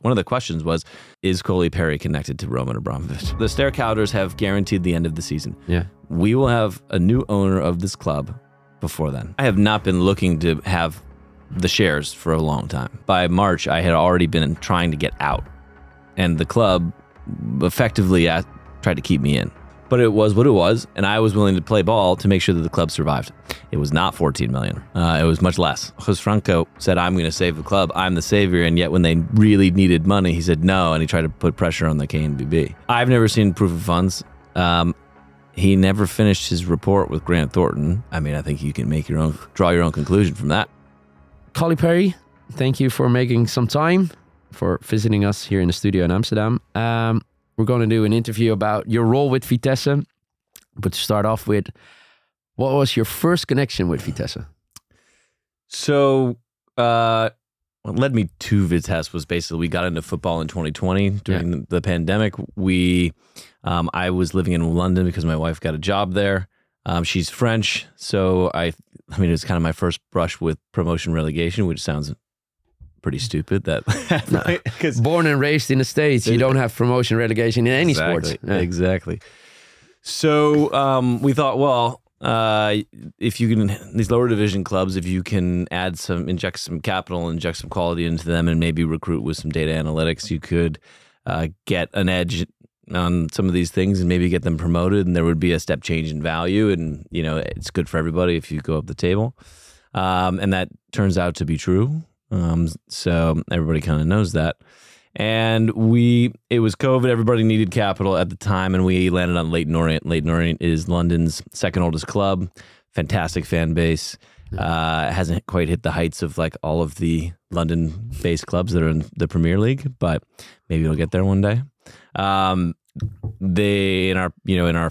one of the questions was, is Coley Parry connected to Roman Abramovich? The stakeholders have guaranteed the end of the season. Yeah. We will have a new owner of this club before then. I have not been looking to have the shares for a long time. By March, I had already been trying to get out, and the club effectively tried to keep me in. But it was what it was, and I was willing to play ball to make sure that the club survived. It was not 14 million. It was much less. Jose Franco said, I'm going to save the club. I'm the savior. And yet when they really needed money, he said no, and he tried to put pressure on the KNVB. I've never seen proof of funds. He never finished his report with Grant Thornton. I mean, I think you can make draw your own conclusion from that. Coley Parry, thank you for making some time, for visiting us here in the studio in Amsterdam. We're going to do an interview about your role with Vitesse. But to start off with, what was your first connection with Vitesse? So, what led me to Vitesse was basically we got into football in 2020 during the pandemic. I was living in London because my wife got a job there. She's French, so I mean, it was kind of my first brush with promotion relegation, which sounds pretty stupid. Because born and raised in the States, you don't have promotion relegation in any sport. Yeah. Exactly. So we thought, well, if you can, these lower division clubs, if you can inject some capital, inject some quality into them, and maybe recruit with some data analytics, you could get an edge on some of these things and maybe get them promoted, and there would be a step change in value, and it's good for everybody if you go up the table, and that turns out to be true. So everybody kind of knows that. And it was COVID, everybody needed capital at the time, and we landed on Leyton Orient. Leyton Orient is London's second oldest club, fantastic fan base. Hasn't quite hit the heights of like all of the London-based clubs that are in the Premier League, but maybe it'll get there one day. They in our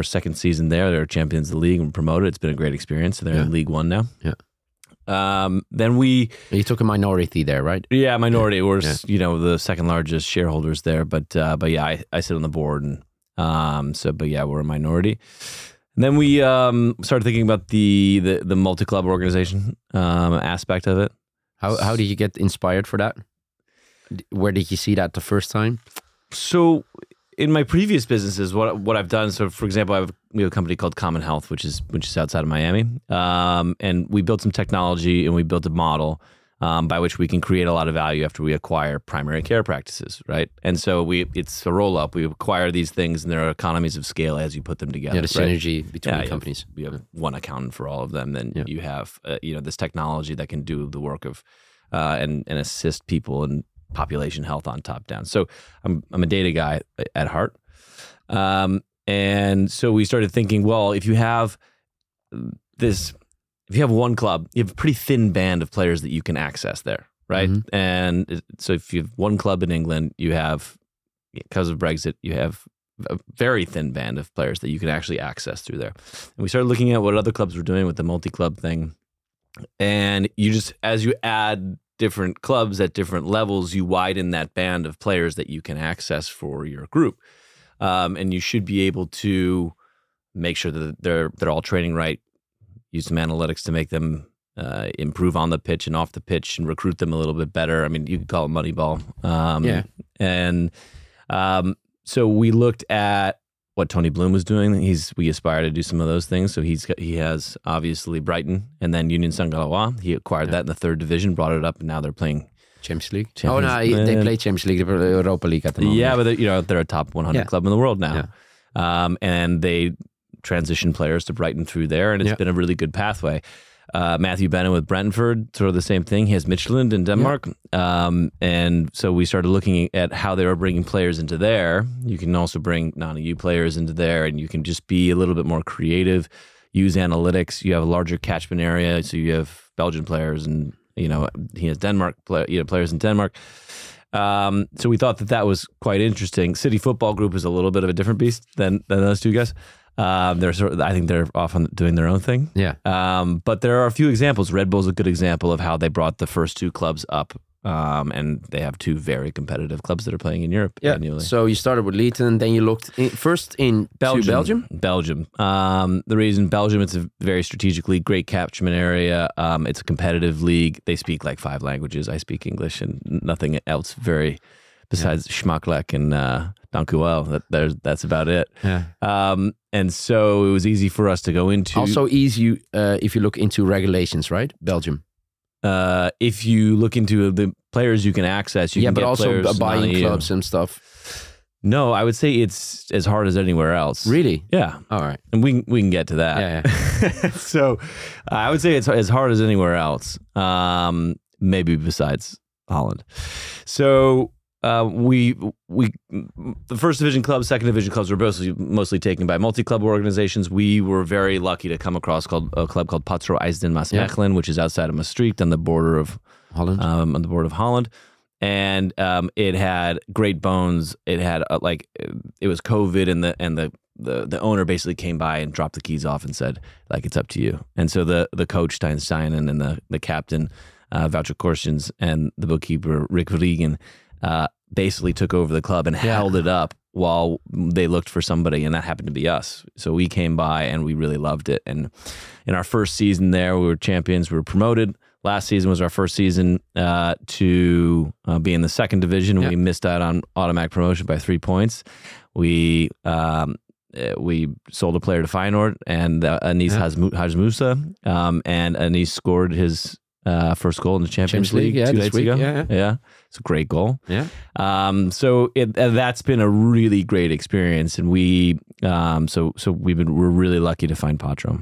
second season there, they're champions of the league and promoted. It's been a great experience. They're in League One now. Yeah. Then you took a minority there, right? Yeah, minority. We're the second largest shareholders there, but yeah, I sit on the board, and we're a minority. And then we started thinking about the multi-club organization aspect of it. How did you get inspired for that? Where did you see that the first time? So in my previous businesses, what I've done, so for example, we have a company called Common Health, which is outside of Miami, and we built some technology and we built a model by which we can create a lot of value after we acquire primary care practices, right? And so it's a roll up. We acquire these things, and there are economies of scale as you put them together. Yeah, the synergy between companies. You have one accountant for all of them. Then you have this technology that can do the work of and assist people in population health on top down. So I'm a data guy at heart. And so we started thinking, well, if you have one club, you have a pretty thin band of players that you can access there, right? Mm-hmm. And so if you have one club in England, you have, because of Brexit, you have a very thin band of players that you can actually access through there. And we started looking at what other clubs were doing with the multi-club thing. And as you add different clubs at different levels, you widen that band of players that you can access for your group. And you should be able to make sure that they're all training right, use some analytics to make them improve on the pitch and off the pitch, and recruit them a little bit better. I mean, you could call it Moneyball. And so we looked at what Tony Bloom was doing. We aspire to do some of those things. So he has obviously Brighton and then Union Saint-Galois. He acquired that in the third division, brought it up, and now they're playing Champions League. They play Champions League, the Europa League at the moment. Yeah, but they're a top 100 club in the world now. Yeah. And they transition players to Brighton through there, and it's been a really good pathway. Matthew Bennett with Brentford, sort of the same thing. He has Midtjylland in Denmark. And so we started looking at how they were bringing players into there. You can also bring non-EU players into there, and you can just be a little bit more creative, use analytics. You have a larger catchment area, so you have Belgian players, and he has Denmark players in Denmark. So we thought that was quite interesting. City Football Group is a little bit of a different beast than those two guys. I think they're often doing their own thing. Yeah. But there are a few examples. Red Bull's a good example of how they brought the first two clubs up and they have 2 very competitive clubs that are playing in Europe annually. So you started with Leiden, then you looked first in Belgium. The reason Belgium, it's a very strategic league, great catchment area. It's a competitive league. They speak like 5 languages. I speak English and nothing else besides schmackelijk and dank u wel. That's about it. And so it was easy for us to go into. Also easy if you look into regulations, right? Belgium. If you look into the players you can access, you can but get also players buying clubs and stuff. No, I would say it's as hard as anywhere else. Really? Yeah. All right. And we can get to that. Yeah. So I would say it's as hard as anywhere else. Maybe besides Holland. So the first division clubs, second division clubs were mostly taken by multi-club organizations. We were very lucky to come across a club called Patro IJsden Maasmechelen, which is outside of Maastricht on the border of Holland. And it had great bones. It had it was COVID, and the owner basically came by and dropped the keys off and said, like, it's up to you. And so the coach Stijn Steinen and the captain Wouter Korsjens and the bookkeeper Rick Verriegen basically took over the club and held it up while they looked for somebody, and that happened to be us. So we came by and we really loved it. And in our first season there, we were champions. We were promoted. Last season was our first season to be in the second division. We missed out on automatic promotion by 3 points. We sold a player to Feyenoord, and Anis Haj Musa, and Anis scored his first goal in the Champions League 2 nights ago. Yeah, it's a great goal. Yeah. So that's been a really great experience, and we're really lucky to find Patro.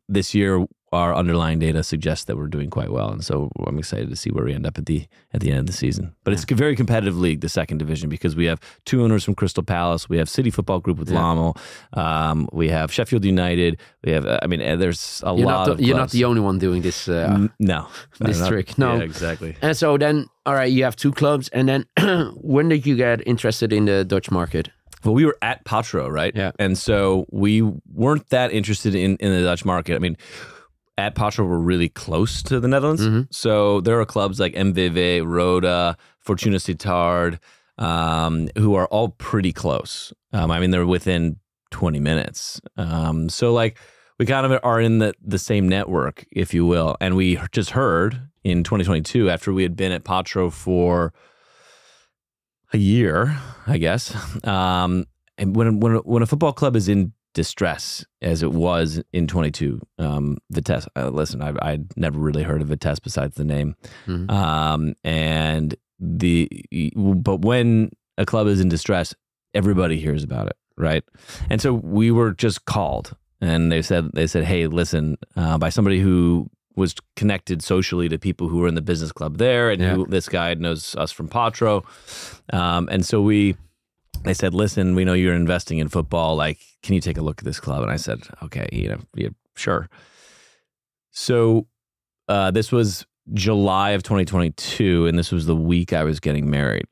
This year, our underlying data suggests that we're doing quite well, and so I'm excited to see where we end up at the end of the season. But it's a very competitive league, the second division, because we have 2 owners from Crystal Palace, we have City Football Group with Lamo, we have Sheffield United, we have there's a lot of clubs. You're not the only one doing this. This trick. No, yeah, exactly. And so then, all right, you have 2 clubs, and then when did you get interested in the Dutch market? Well, we were at Patro, right? Yeah. And so we weren't that interested in the Dutch market. I mean, at Patro, we're really close to the Netherlands. Mm-hmm. So there are clubs like MVV, Roda, Fortuna Sittard, who are all pretty close. I mean, they're within 20 minutes. So like we kind of are in the same network, if you will. And we just heard in 2022, after we had been at Patro for a year, I guess, and when a football club is in distress, as it was in 22, Vitesse. Listen, I'd never really heard of Vitesse besides the name, but when a club is in distress, everybody hears about it, right? And so we were just called, and they said, hey, listen, by somebody who was connected socially to people who were in the business club there, and this guy knows us from Patro, and so they said, listen, we know you're investing in football. Like, can you take a look at this club? And I said, okay, sure. So this was July of 2022, and this was the week I was getting married.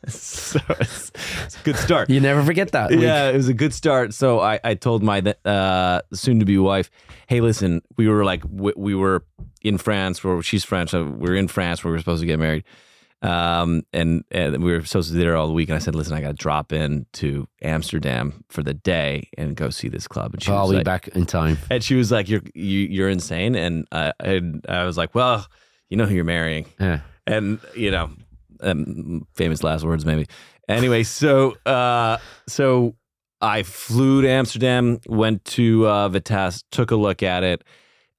So it's a good start. You never forget that week. Yeah, it was a good start. So I told my soon-to-be wife, hey, listen, we were in France, where she's French. So we were in France where we were supposed to get married. And we were supposed to be there all the week, and I said, listen, I got to drop in to Amsterdam for the day and go see this club. And I'll be back in time. And she was like, you're insane. And I was like, well, you know who you're marrying. Yeah. And, famous last words, maybe. Anyway, so I flew to Amsterdam, went to Vitesse, took a look at it.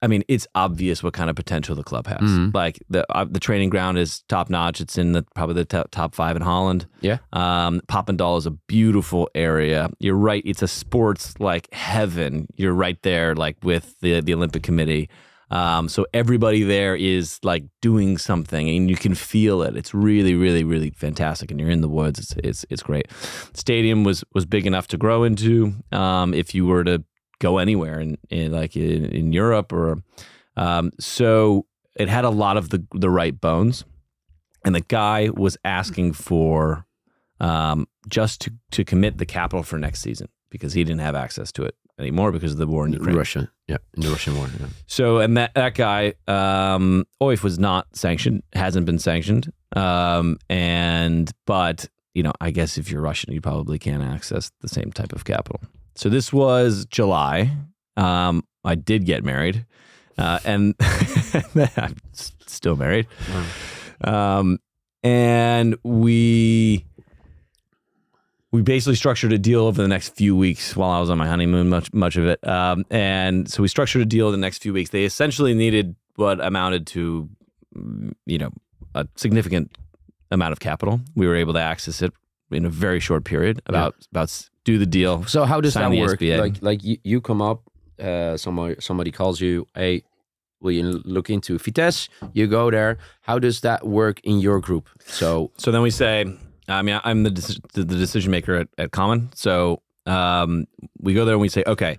I mean, it's obvious what kind of potential the club has. Mm-hmm. Like the training ground is top notch. It's in probably the top 5 in Holland. Yeah. Papendal is a beautiful area. You're right. It's a sports like heaven. You're right there, like with the Olympic Committee. So everybody there is like doing something, and you can feel it. It's really, really, really fantastic. And you're in the woods. It's great. Stadium was big enough to grow into. If you were to go anywhere in Europe, or so it had a lot of the right bones, and the guy was asking for just to commit the capital for next season. because he didn't have access to it anymore because of the war in Ukraine. Russia, in the Russian war. Yeah. So, and that guy, OIF was not sanctioned, hasn't been sanctioned. But, you know, I guess if you're Russian, you probably can't access the same type of capital. So this was July. I did get married, and I'm still married. Wow. And we basically structured a deal over the next few weeks while I was on my honeymoon, much of it. And so we structured a deal the next few weeks. They essentially needed what amounted to, you know, a significant amount of capital. We were able to access it in a very short period, about do the deal. So how does that work? SBA. Like you come up, somebody calls you, hey, will you look into Vitesse? You go there. How does that work in your group? So then we say, I mean, I'm the decision maker at Common. So we go there and we say, okay,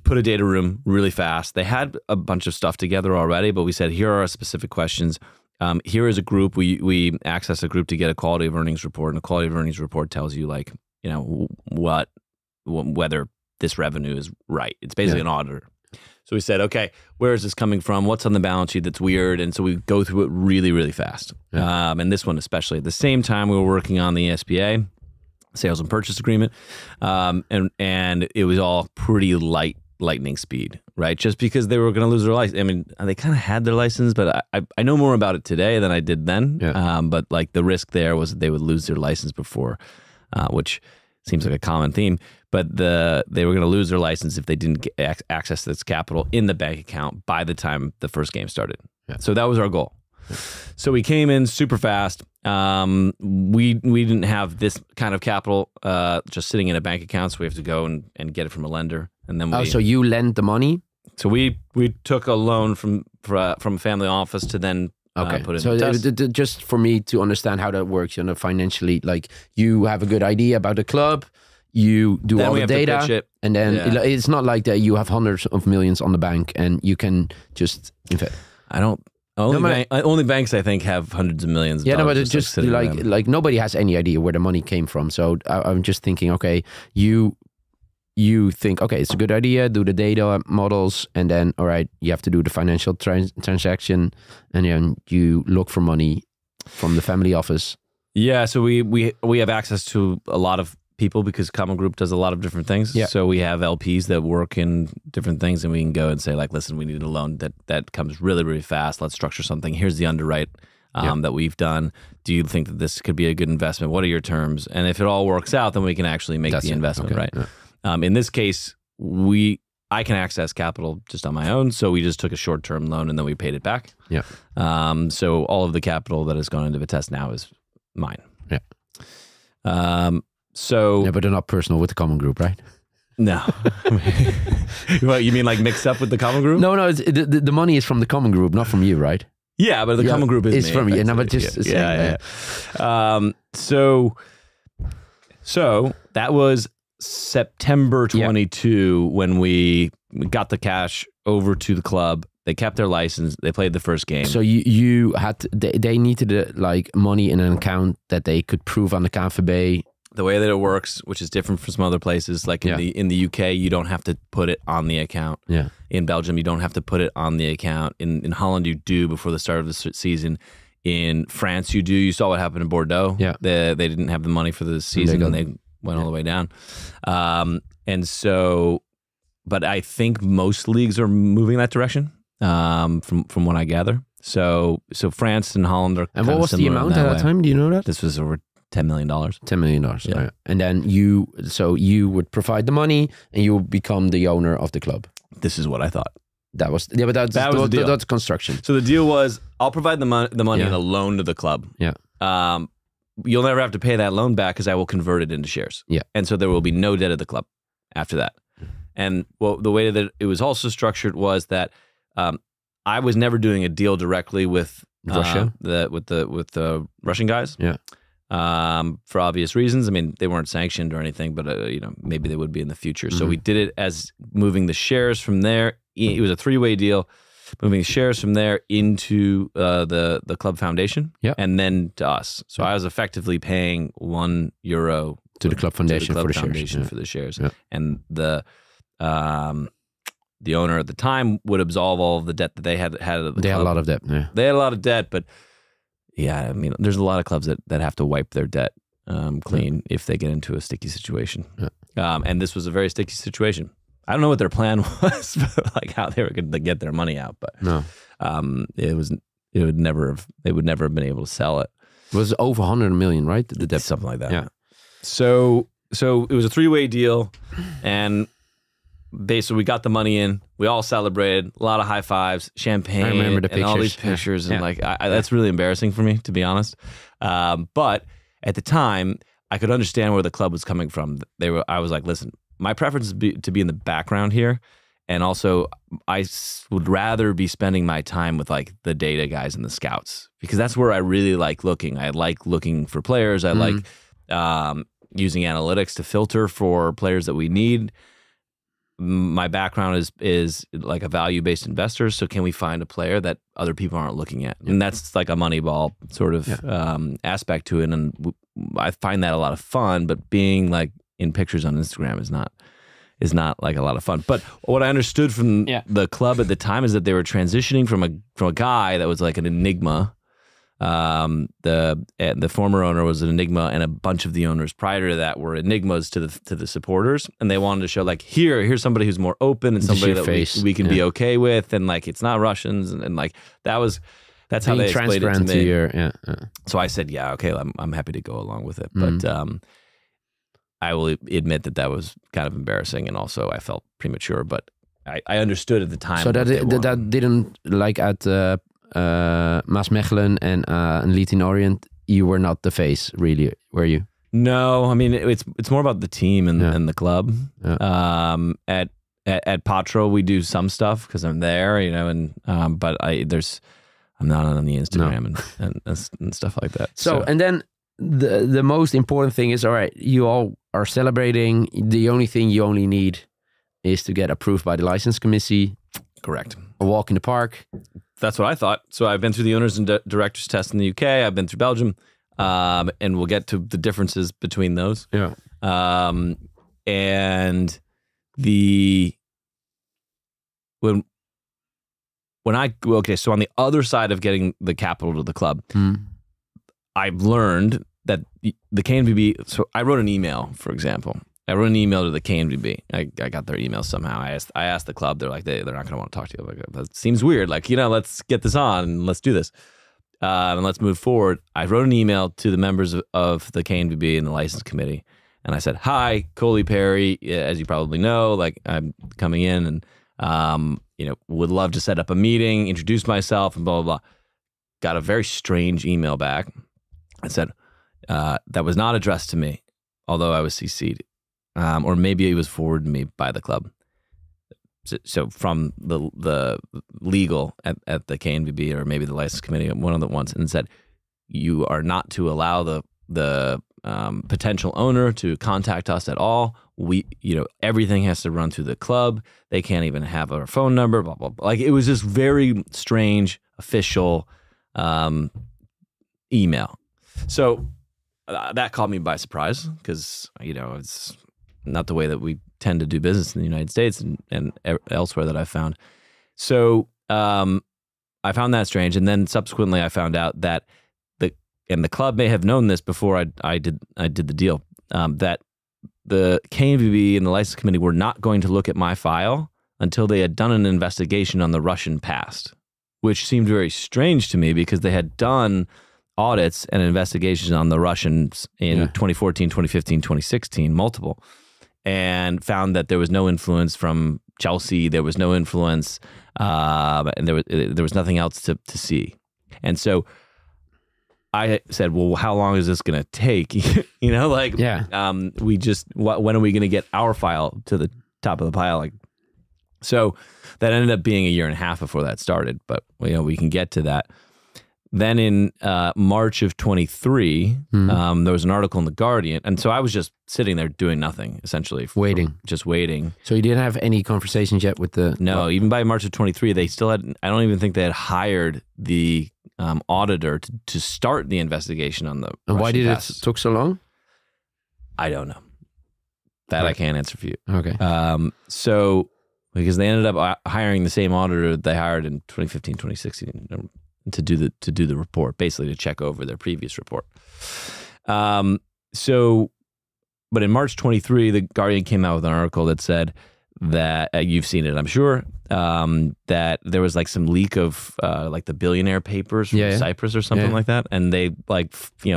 put a data room really fast. They had a bunch of stuff together already, but we said, here are our specific questions. Here is a group. We access a group to get a quality of earnings report, and a quality of earnings report tells you, like, you know, whether this revenue is right. It's basically an auditor. So we said, okay, where is this coming from? What's on the balance sheet that's weird? And so we go through it really, really fast. Yeah. And this one especially. At the same time, we were working on the SBA, sales and purchase agreement, and it was all pretty lightning speed, right? Just because they were going to lose their license. I mean, they kind of had their license, but I know more about it today than I did then. Yeah. But like the risk there was that they would lose their license before, which seems like a common theme. But they were going to lose their license if they didn't get access to this capital in the bank account by the time the first game started. Yeah. So that was our goal. Yeah. So we came in super fast. We didn't have this kind of capital just sitting in a bank account, so we have to go and get it from a lender. And then so you lend the money? So we took a loan from a family office to then put it in Vitesse. Just for me to understand how that works, you know, financially, like you have a good idea about the club, you do all the data, and then it's not like that you have hundreds of millions on the bank and you can just invest. Only banks I think have hundreds of millions of dollars. But it's just like nobody has any idea where the money came from. So I'm just thinking, okay, you think, okay, it's a good idea, do the data models, and then, all right, you have to do the financial transaction, and then you look for money from the family office. Yeah, so we have access to a lot of people because Common Group does a lot of different things. Yeah. So we have LPs that work in different things, and we can go and say, like, listen, we need a loan that comes really, really fast. Let's structure something. Here's the underwrite that we've done. Do you think that this could be a good investment? What are your terms? And if it all works out, then we can actually make the investment, right? Yeah. In this case, I can access capital just on my own, so we just took a short-term loan and then we paid it back. Yeah. So all of the capital that has gone into Vitesse now is mine. Yeah. But they're not personal with the Common Group, right? No. What, you mean like mixed up with the Common Group? No, the money is from the Common Group, not from you, right? Yeah, but the Common Group is from you. No, but just So that was September 22 when we got the cash over to the club. They kept their license. They played the first game. So you had they needed like money in an account that they could prove on the KNVB. The way that it works, which is different from some other places, like in the UK, you don't have to put it on the account. Yeah. In Belgium, you don't have to put it on the account. In Holland, you do before the start of the season. In France, you do. You saw what happened in Bordeaux. Yeah. They didn't have the money for the season, and they went all the way down. And so, but I think most leagues are moving that direction. From what I gather. So France and Holland are. And what was the amount at that time? Do you know that? This was over $10 million. $10 million. Yeah. Right. And then you would provide the money and you would become the owner of the club. This is what I thought. That was the deal. That's construction. So the deal was, I'll provide the money in a loan to the club. Yeah. You'll never have to pay that loan back because I will convert it into shares. Yeah. And so there will be no debt at the club after that. And the way that it was also structured was that I was never doing a deal directly with Russia, with the Russian guys. Yeah. For obvious reasons. I mean, they weren't sanctioned or anything, but maybe they would be in the future. So we did it as moving the shares from there. It was a three-way deal, moving the shares from there into the club foundation, and then to us. So I was effectively paying €1 to the club foundation for the shares. For the shares, and the owner at the time would absolve all of the debt that they had. They had a lot of debt. Yeah. They had a lot of debt, but yeah, I mean, there's a lot of clubs that have to wipe their debt clean if they get into a sticky situation. Yeah. And this was a very sticky situation. I don't know what their plan was, like how they were going to get their money out, but no, they would never have been able to sell it. It was over 100 million, right? The debt, something like that. Yeah. So it was a 3-way deal, and basically we got the money in. We all celebrated, a lot of high fives, champagne, I remember the and all these pictures, and like that's really embarrassing for me, to be honest. But at the time, I could understand where the club was coming from. I was like, listen, my preference is to be in the background here, and also I would rather be spending my time with like the data guys and the scouts, because that's where I really like looking. I like looking for players. I like using analytics to filter for players that we need. My background is like a value-based investor, so can we find a player that other people aren't looking at? And that's like a Moneyball sort of aspect to it, and I find that a lot of fun, but being like in pictures on Instagram is not like a lot of fun. But what I understood from the club at the time is that they were transitioning from a guy that was like an enigma. The former owner was an enigma, and a bunch of the owners prior to that were enigmas to the supporters, and they wanted to show like here's somebody who's more open and somebody that we can be okay with, and like it's not Russians, and like that's how they explained it to me. So I said, yeah, okay, I'm happy to go along with it, but I will admit that was kind of embarrassing, and also I felt premature, but I understood at the time. So that didn't, like at Maasmechelen and Leeds Orient, you were not the face, really, were you? No, I mean it's more about the team and the club. Yeah. At Patro we do some stuff because I'm there, and but I'm not on the Instagram and stuff like that. So and then the most important thing is, all right, you all are celebrating. The only thing you only need is to get approved by the license committee. Correct. A walk in the park. That's what I thought. So I've been through the owners and directors test in the UK. I've been through Belgium, and we'll get to the differences between those. Yeah. And so on the other side of getting the capital to the club, I've learned that the KNVB. So I wrote an email, for example. I wrote an email to the KNVB. I got their email somehow. I asked the club. They're like, they're not going to want to talk to you. I'm like, that seems weird. Like, let's get this on and let's do this. And let's move forward. I wrote an email to the members of the KNVB and the license committee. And I said, hi, Coley Parry. As you probably know, like I'm coming in and, would love to set up a meeting, introduce myself and blah, blah, blah. Got a very strange email back. I said, that was not addressed to me, although I was CC'd. Or maybe it was forwarded to me by the club. So from the legal at the KNVB, or maybe the license committee, one of the ones, and said, you are not to allow the potential owner to contact us at all. Everything has to run through the club. They can't even have our phone number, blah, blah, blah. Like, it was just very strange, official email. So that caught me by surprise, because, it's not the way that we tend to do business in the United States and elsewhere that I've found. So I found that strange. And then subsequently I found out that the club may have known this before I did the deal, that the KNVB and the license committee were not going to look at my file until they had done an investigation on the Russian past, which seemed very strange to me, because they had done audits and investigations on the Russians in 2014, 2015, 2016, multiple, and found that there was no influence from Chelsea. There was no influence, and there was nothing else to see. And so I said, well, how long is this going to take? When are we going to get our file to the top of the pile? So that ended up being 1.5 years before that started, but we can get to that. Then in March of 23, there was an article in The Guardian. And so I was just sitting there doing nothing, essentially. Just waiting. So you didn't have any conversations yet with the... No, even by March of 23, they still had... I don't even think they had hired the auditor to start the investigation on the And Russian why did past. it took so long? I don't know. That I can't answer for you. Okay. So because they ended up hiring the same auditor they hired in 2015, 2016 to do the report, basically to check over their previous report. But in March 23, the Guardian came out with an article that said that you've seen it, I'm sure, that there was like some leak of like the billionaire papers from Cyprus or something like that, and they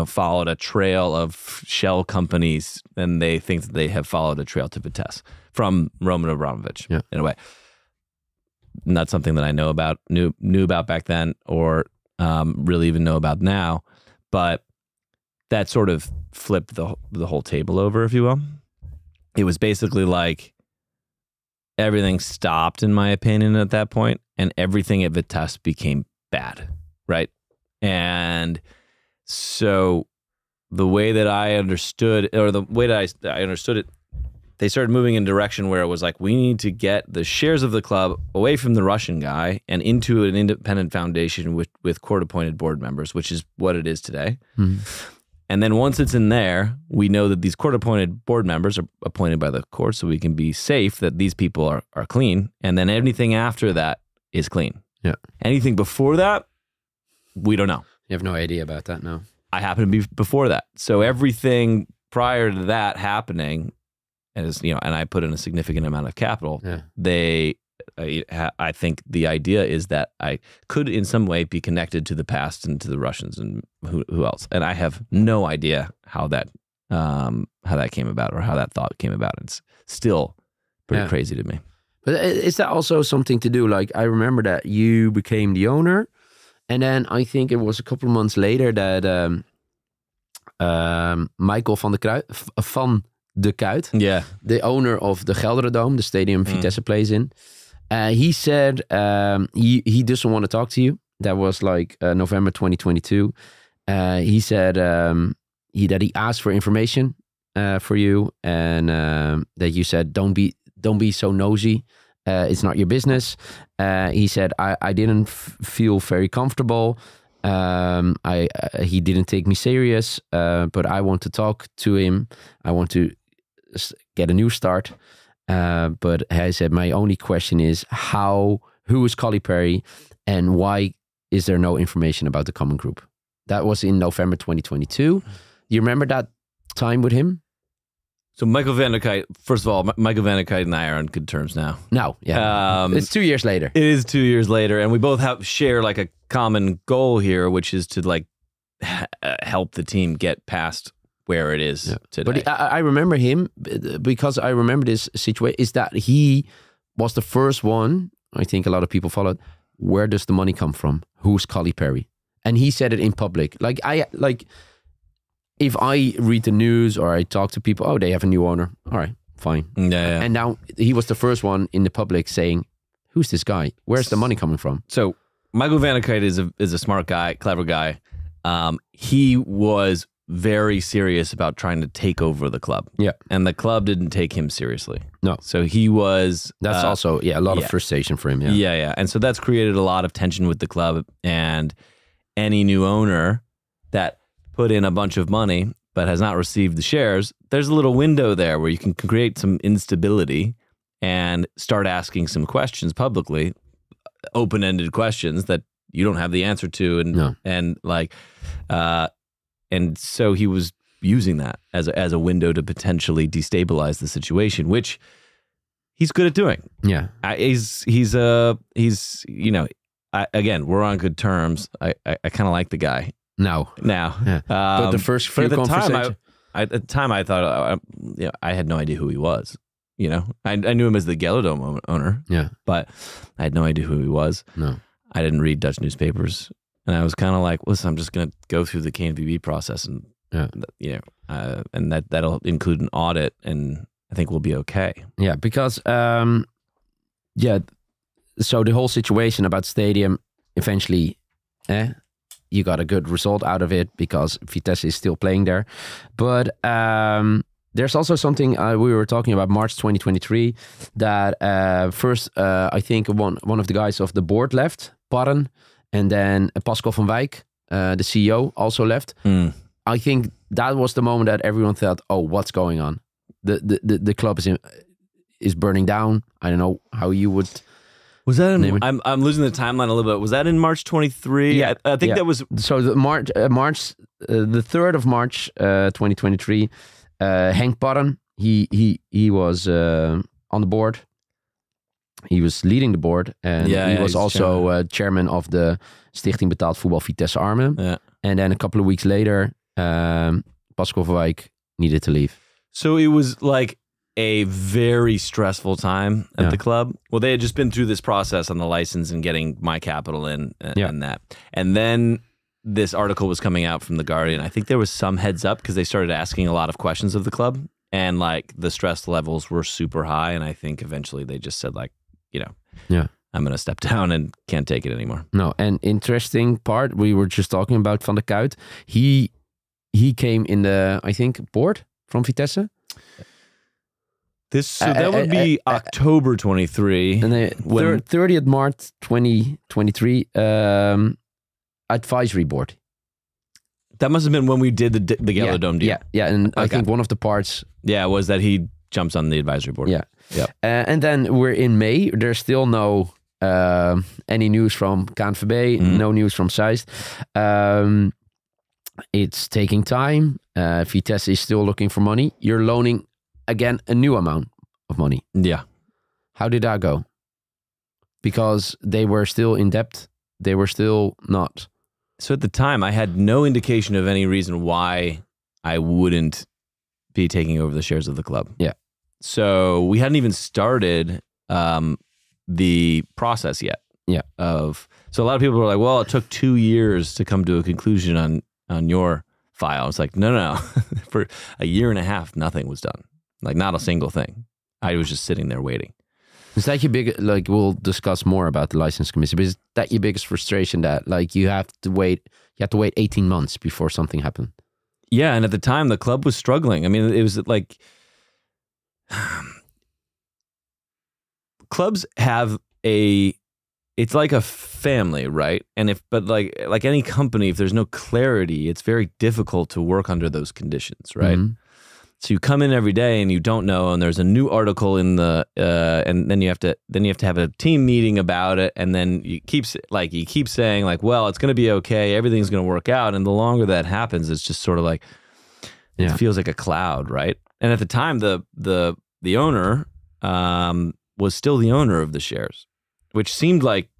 followed a trail of shell companies, and they think that they have followed a trail to Vitesse from Roman Abramovich in a way. Not something that I know about, knew about back then, or really even know about now, but that sort of flipped the whole table over, if you will. It was basically like everything stopped, in my opinion, at that point, and everything at Vitesse became bad, right? And so the way that I understood, or the way that I understood it, they started moving in a direction where it was like, we need to get the shares of the club away from the Russian guy and into an independent foundation with court-appointed board members, which is what it is today. Mm-hmm. And then once it's in there, we know that these court-appointed board members are appointed by the court, so we can be safe that these people are clean. And then anything after that is clean. Yeah. Anything before that, we don't know. You have no idea about that, no? I happen to be before that. So everything prior to that happening, and I put in a significant amount of capital, I think the idea is that I could in some way be connected to the past and to the Russians and who else. And I have no idea how that came about or how that thought came about. It's still pretty crazy to me. But is that also something to do? Like, I remember that you became the owner, and then I think it was a couple of months later that Michael van de Kuit, the owner of the Gelderdoom, the stadium Vitesse plays in, he said he doesn't want to talk to you. That was like November 2022. He said that he asked for information for you, and that you said, don't be so nosy. It's not your business. He said, I didn't feel very comfortable. He didn't take me serious, but I want to talk to him. I want to get a new start. But I said, my only question is who is Coley Parry, and why is there no information about the common group? That was in November 2022. You remember that time with him? So Michael van der Kuyt, first of all, Michael van der Kuyt and I are on good terms now. No, yeah. It's 2 years later. It is 2 years later, and we both share like a common goal here, which is to like help the team get past where it is today. But I remember him because I remember this situation, is that he was the first one, I think a lot of people followed, where does the money come from? Who's Coley Parry? And he said it in public. If I read the news or I talk to people, they have a new owner. All right, fine. Yeah. And now he was the first one in the public saying, who's this guy? Where's the money coming from? So Michael van der Kuyt is a smart guy, clever guy. He was very serious about trying to take over the club. Yeah. And the club didn't take him seriously. No. So he was... That's also, a lot of frustration for him. Yeah. And so that's created a lot of tension with the club, and any new owner that put in a bunch of money but has not received the shares, there's a little window there where you can create some instability and start asking some questions publicly, open-ended questions that you don't have the answer to, and so he was using that as a window to potentially destabilize the situation, which he's good at doing. Yeah, again, we're on good terms. I kind of like the guy. Now. Yeah. But the first few conversations... At the time, I thought, I had no idea who he was. I knew him as the Gelderdoom owner. Yeah. But I had no idea who he was. No. I didn't read Dutch newspapers. And I was kind of like, listen, I'm just going to go through the KNVB process, and, and that'll include an audit, and I think we'll be okay. Yeah, because, so the whole situation about stadium, eventually, you got a good result out of it because Vitesse is still playing there. But there's also something we were talking about March 2023 that first, I think one of the guys of the board left, Parren, and then Pascal van Wijk, the CEO, also left. I think that was the moment that everyone thought, "Oh, what's going on? The club is burning down." I don't know how you would. Was that in? I'm losing the timeline a little bit. Was that in March 23? Yeah, I think that was. So the the 3rd of March, 2023. Henk Parren, he was on the board. He was leading the board, and he was also chairman of the Stichting Betaald Voetbal Vitesse Armen. Yeah. And then a couple of weeks later, Pascal Verwijk needed to leave. So it was like a very stressful time at the club. Well, they had just been through this process on the license and getting my capital in and that. And then this article was coming out from The Guardian. I think there was some heads up because they started asking a lot of questions of the club, and like the stress levels were super high. And I think eventually they just said like, I'm going to step down and can't take it anymore. No, and interesting part, we were just talking about Van der Kuit. He came in the, I think, board from Vitesse. That would be October 23. And then 30th March 2023, advisory board. That must have been when we did the Yellow Dome deal. Yeah, and I think one of the parts... was that he jumps on the advisory board. Yeah. And then we're in May. There's still no any news from KNVB, no news from Zeist. It's taking time. Vitesse is still looking for money. You're loaning, again, a new amount of money. Yeah. How did that go? Because they were still in debt. They were still not. So at the time, I had no indication of any reason why I wouldn't be taking over the shares of the club. Yeah. So we hadn't even started the process yet. Yeah. So a lot of people were like, well, it took 2 years to come to a conclusion on your file. It's like, no. For 1.5 years, nothing was done. Like not a single thing. I was just sitting there waiting. Is that your big, like we'll discuss more about the license committee, but is that your biggest frustration that like you have to wait 18 months before something happened? Yeah, and at the time the club was struggling. I mean, it was like clubs have it's like a family, right? And but like any company, if there's no clarity, it's very difficult to work under those conditions, right? Mm-hmm. So you come in every day and you don't know, and there's a new article in the, and then you have to have a team meeting about it, and then you keep saying like, well, it's going to be okay, everything's going to work out, and the longer that happens, it's just sort of like it feels like a cloud, right? And at the time, the owner was still the owner of the shares, which seemed like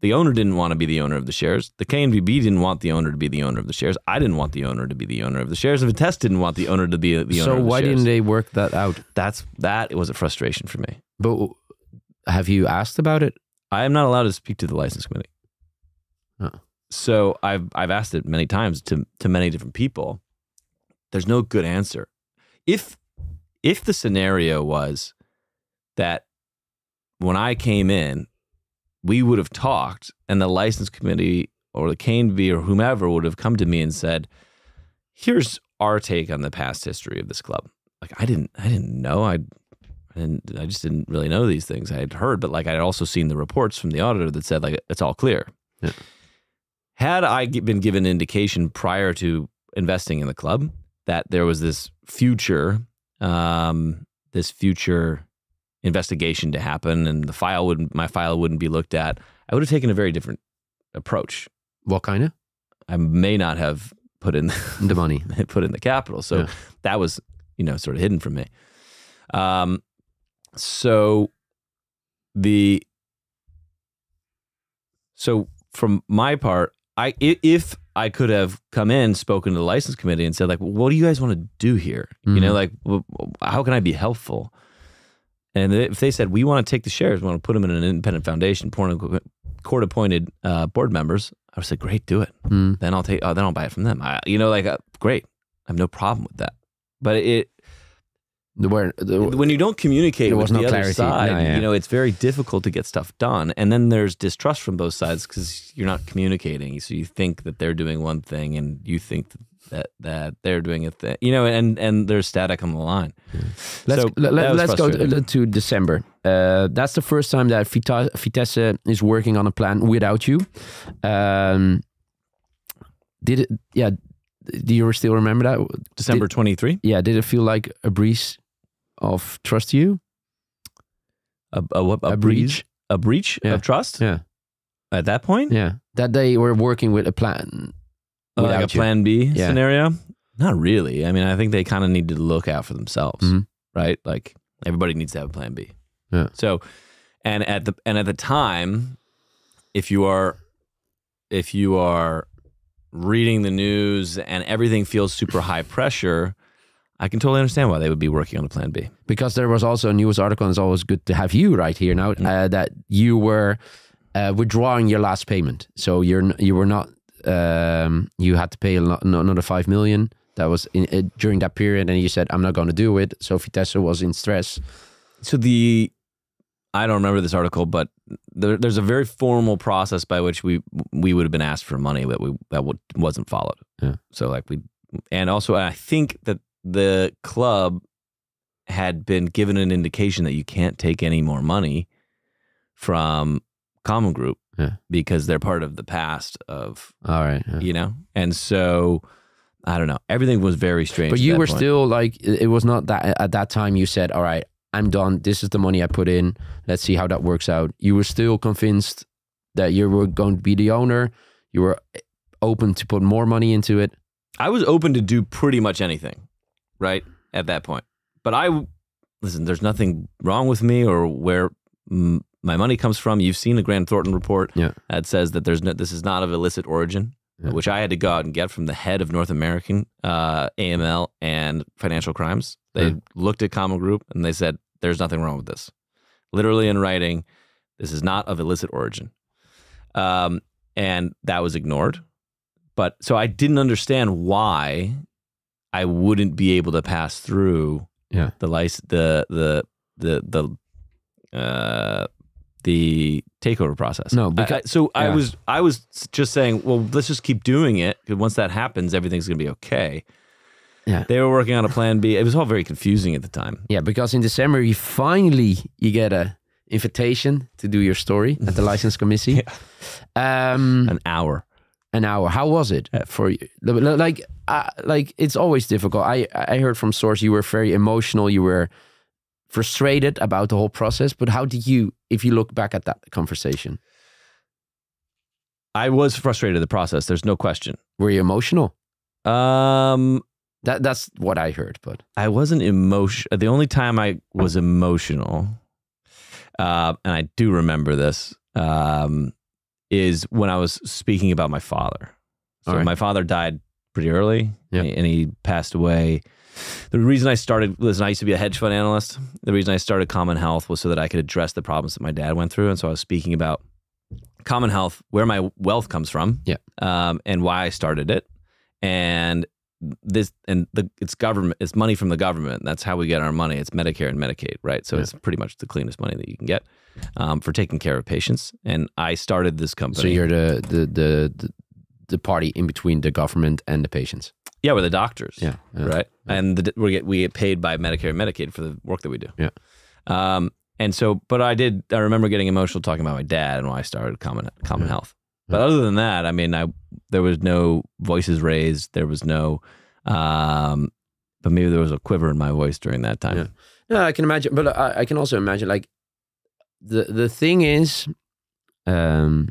the owner didn't want to be the owner of the shares. The KNVB didn't want the owner to be the owner of the shares. I didn't want the owner to be the owner of the shares. And Vitesse didn't want the owner to be the owner of the shares. So why didn't they work that out? That was a frustration for me. But have you asked about it? I am not allowed to speak to the license committee. Oh. So I've asked it many times to many different people. There's no good answer. If the scenario was that when I came in, we would have talked, and the license committee or the KNVB or whomever would have come to me and said, "Here's our take on the past history of this club." Like I didn't know. I just didn't really know these things. I had heard, but like I had also seen the reports from the auditor that said like it's all clear. Yeah. Had I been given indication prior to investing in the club that there was this future investigation to happen, and my file wouldn't be looked at, I would have taken a very different approach. What kind of? I may not have put in the money, put in the capital. So that was, sort of hidden from me. So from my part, if I could have come in, spoken to the license committee and said like, well, what do you guys want to do here? Mm-hmm. How can I be helpful? And if they said, we want to take the shares, we want to put them in an independent foundation, court-appointed board members, I would say, great, do it. Mm. Then I'll buy it from them. Great. I have no problem with that. But when you don't communicate with the other side, it's very difficult to get stuff done. And then there's distrust from both sides because you're not communicating. So you think that they're doing one thing and you think that they're doing a thing, and there's static on the line. Let's go to December. That's the first time that Vitesse is working on a plan without you. Do you still remember that? December 23? Yeah, did it feel like a breach of trust to you? A breach? A breach of trust? Yeah. At that point? Yeah. That they were working with a plan. Like a plan B scenario? Not really. I mean, I think they kind of need to look out for themselves, right? Like everybody needs to have a plan B. Yeah. So, and at the time, if you are reading the news and everything feels super high pressure, I can totally understand why they would be working on a plan B. Because there was also a news article, and it's always good to have you right here now, that you were withdrawing your last payment. So you were not, you had to pay another 5 million. That was during that period, and you said, I'm not going to do it. So Vitesse was in stress. So I don't remember this article, but there's a very formal process by which we would have been asked for money that wasn't followed. Yeah. So and also I think that the club had been given an indication that you can't take any more money from Common Group because they're part of the past of, all right, you know? And so, I don't know. Everything was very strange. But you were still like, it was not that at that time you said, all right, I'm done. This is the money I put in. Let's see how that works out. You were still convinced that you were going to be the owner. You were open to put more money into it. I was open to do pretty much anything, right, at that point. But listen, there's nothing wrong with me or where my money comes from. You've seen the Grant Thornton report that says that this is not of illicit origin, which I had to go out and get from the head of North American AML and financial crimes. They looked at Common Group and they said, there's nothing wrong with this. Literally in writing, this is not of illicit origin. And that was ignored. But so I didn't understand why I wouldn't be able to pass through the takeover process. No, because I was just saying, well, let's just keep doing it, because once that happens, everything's going to be okay. Yeah, they were working on a plan B. It was all very confusing at the time. Yeah, because in December you finally get a invitation to do your story at the licentiecommissie. An hour. How was it for you? Like it's always difficult. I heard from source you were very emotional. You were frustrated about the whole process. But how did you, if you look back at that conversation? I was frustrated at the process. There's no question. Were you emotional? That's what I heard, but I wasn't emotional. The only time I was emotional, and I do remember this, is when I was speaking about my father. So my father died pretty early, and he passed away. The reason I started, listen, I used to be a hedge fund analyst. The reason I started Common Health was so that I could address the problems that my dad went through. And so I was speaking about Common Health, where my wealth comes from, and why I started it. And it's government, it's money from the government. That's how we get our money. It's Medicare and Medicaid, right? So it's pretty much the cleanest money that you can get for taking care of patients. And I started this company. So you're the party in between the government and the patients. Yeah, we're the doctors. Right. Yeah. And we get paid by Medicare and Medicaid for the work that we do. Yeah. And so, but I remember getting emotional talking about my dad and why I started Common Health. But other than that, I mean, there was no voices raised. There was no, but maybe there was a quiver in my voice during that time. Yeah. No, I can imagine, but I can also imagine, like, the thing is, they,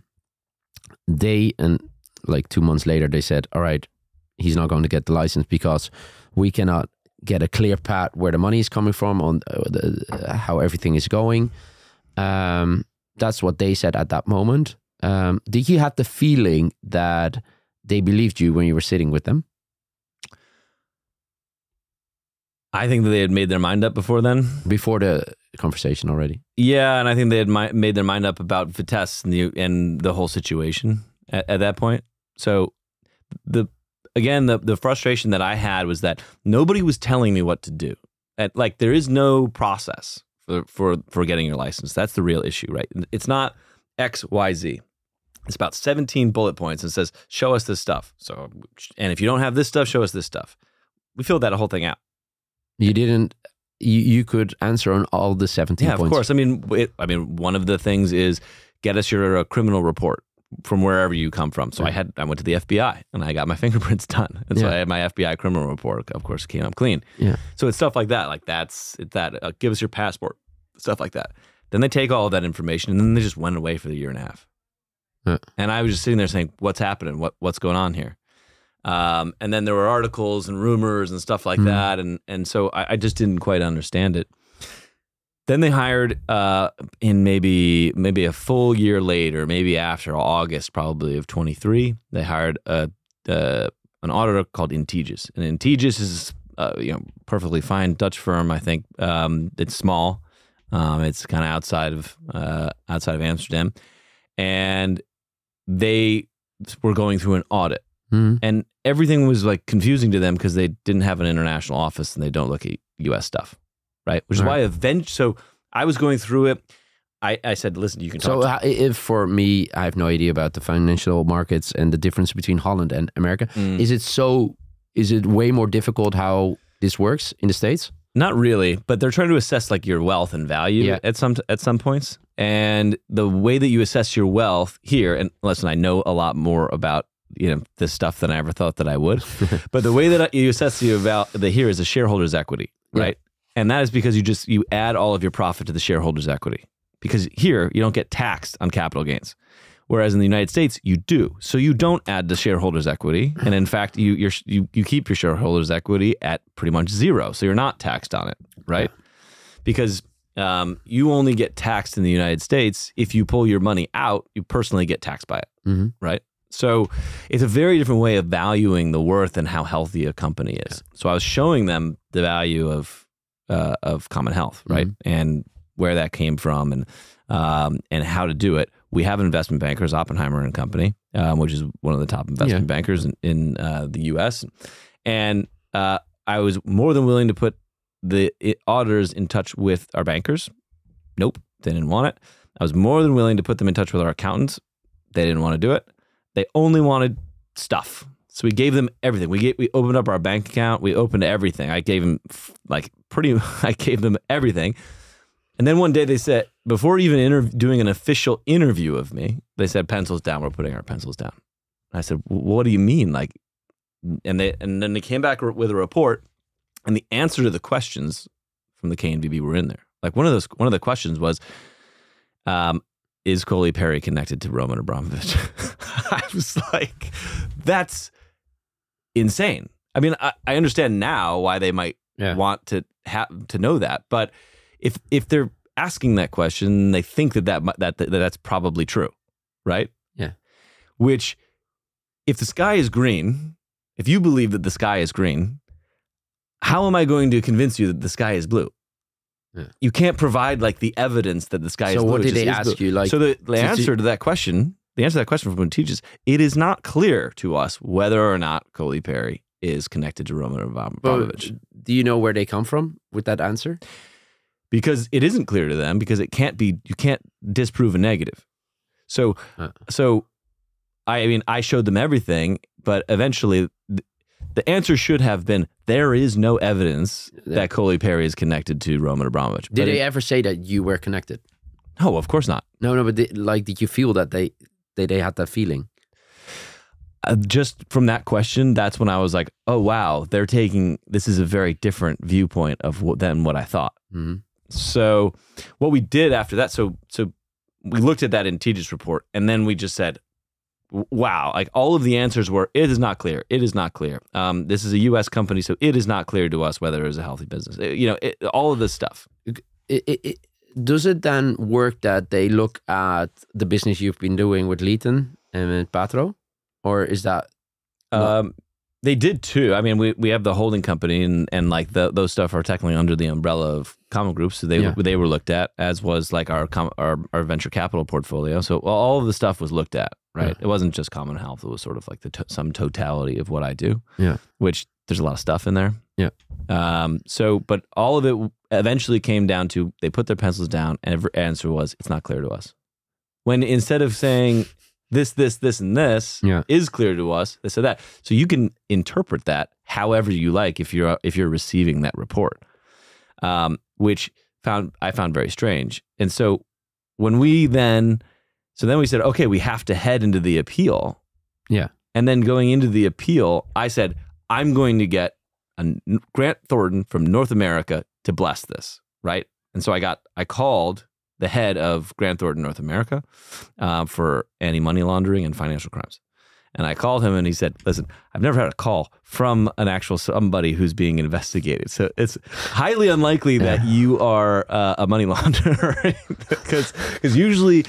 and like 2 months later, they said, all right, he's not going to get the license because we cannot get a clear path where the money is coming from, on how everything is going. That's what they said at that moment. Did you have the feeling that they believed you when you were sitting with them? I think that they had made their mind up before then. Before the conversation already? Yeah, and I think they had made their mind up about Vitesse and the whole situation at that point. So the frustration that I had was that nobody was telling me what to do. Like, there is no process for getting your license. That's the real issue, right? It's not X, Y, Z. It's about 17 bullet points and says, show us this stuff. So, and if you don't have this stuff, show us this stuff. We filled that whole thing out. You didn't, you could answer on all the 17 points. Yeah, of course. I mean, one of the things is get us your criminal report. from wherever you come from. So I went to the FBI and I got my fingerprints done. And so I had my FBI criminal report, of course, came up clean. Yeah. So it's stuff like that. Like give us your passport, stuff like that. Then they take all of that information and then they just went away for the year and a half. Yeah. And I was just sitting there saying, what's happening? What's going on here? And then there were articles and rumors and stuff like that. And so I just didn't quite understand it. Then they hired in maybe a full year later, maybe after August probably of 23, they hired an auditor called Integis. And Integis is perfectly fine Dutch firm, I think. It's small. It's kind of outside of Amsterdam. And they were going through an audit. And everything was like confusing to them because they didn't have an international office and they don't look at US stuff. Right, which is why so I was going through it. I said, listen, you can talk. So if for me, I have no idea about the financial markets and the difference between Holland and America. Is it way more difficult how this works in the States? Not really, but they're trying to assess like your wealth and value at some points. And the way that you assess your wealth here, and listen, I know a lot more about this stuff than I ever thought that I would. But the way that you assess the here is a shareholder's equity, right? And that is because you add all of your profit to the shareholder's equity. Because here, you don't get taxed on capital gains. Whereas in the United States, you do. So you don't add the shareholder's equity. And in fact, you keep your shareholder's equity at pretty much zero. So you're not taxed on it, right? Because you only get taxed in the United States. If you pull your money out, you personally get taxed by it, right? So it's a very different way of valuing the worth and how healthy a company is. So I was showing them the value of Common Health, right? And where that came from and how to do it. We have investment bankers, Oppenheimer and Company, which is one of the top investment bankers in the U.S. And I was more than willing to put the auditors in touch with our bankers. Nope, they didn't want it. I was more than willing to put them in touch with our accountants. They didn't want to do it. They only wanted stuff. So we gave them everything. We opened up our bank account. We opened everything. I gave them I gave them everything. And then one day they said, before even doing an official interview of me, they said, pencils down. We're putting our pencils down. And I said, what do you mean? And then they came back with a report, and the answer to the questions from the KNVB were in there. Like one of the questions was, is Coley Parry connected to Roman Abramovich? I was like, that's insane. I mean, I understand now why they might want to know that, but if they're asking that question, they think that's probably true, right? Yeah. Which, if the sky is green, if you believe that the sky is green, how am I going to convince you that the sky is blue? Yeah. You can't provide like the evidence that the sky is blue. So what did they ask you? Like, so the answer to that question, from when teaches, it is not clear to us whether or not Coley Parry is connected to Roman Abramovich. Do you know where they come from with that answer? Because it isn't clear to them, because it can't be, you can't disprove a negative. So I mean, I showed them everything, but eventually the answer should have been, there is no evidence that Coley Parry is connected to Roman Abramovich. Did they ever say that you were connected? No, of course not. No, but did you feel that they had that feeling? Just from that question, that's when I was like, oh, wow, this is a very different viewpoint than what I thought. Mm-hmm. So what we did after that, so we looked at that Integis report, and then we just said, wow, like all of the answers were, it is not clear. It is not clear. This is a U.S. company, so it is not clear to us whether it is a healthy business. All of this stuff. Does it then work that they look at the business you've been doing with Leighton and with Patro? Or is that... They did too. I mean, we have the holding company, and like those stuff are technically under the umbrella of Common Group, so they were looked at, as was like our venture capital portfolio. So all of the stuff was looked at, right? It wasn't just Common Health; it was sort of like some totality of what I do. Yeah, which there's a lot of stuff in there. Yeah. But all of it eventually came down to, they put their pencils down, and every answer was, it's not clear to us. When instead of saying this, and this is clear to us, they said that. So you can interpret that however you like if you're receiving that report, which I found very strange. And so when we then So then we said, okay, we have to head into the appeal. Yeah. And then going into the appeal, I said, I'm going to get Grant Thornton from North America to bless this, right? And so I called the head of Grant Thornton North America for anti-money laundering and financial crimes. And I called him and he said, listen, I've never had a call from an actual somebody who's being investigated. So it's highly unlikely that you are a money launderer because usually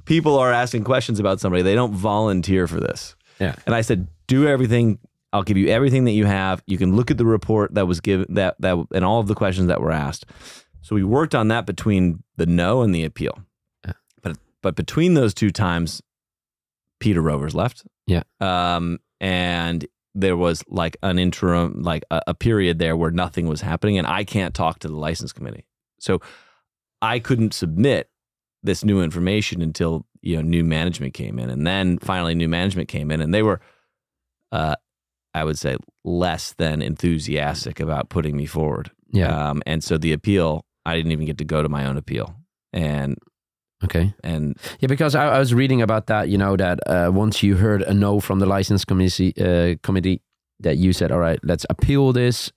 people are asking questions about somebody. They don't volunteer for this. Yeah. And I said, do everything. I'll give you everything that you have. You can look at the report that was given that and all of the questions that were asked. So we worked on that between the no and the appeal. Yeah. But between those two times, Peter Rovers left. Yeah. And there was like an interim, like a period there where nothing was happening, and I can't talk to the license committee. So I couldn't submit this new information until new management came in, and then finally new management came in, and they were, I would say, less than enthusiastic about putting me forward. Yeah. And so the appeal, I didn't even get to go to my own appeal, and. Okay. And yeah, because I was reading about that, that once you heard a no from the license committee, that you said, all right, let's appeal this.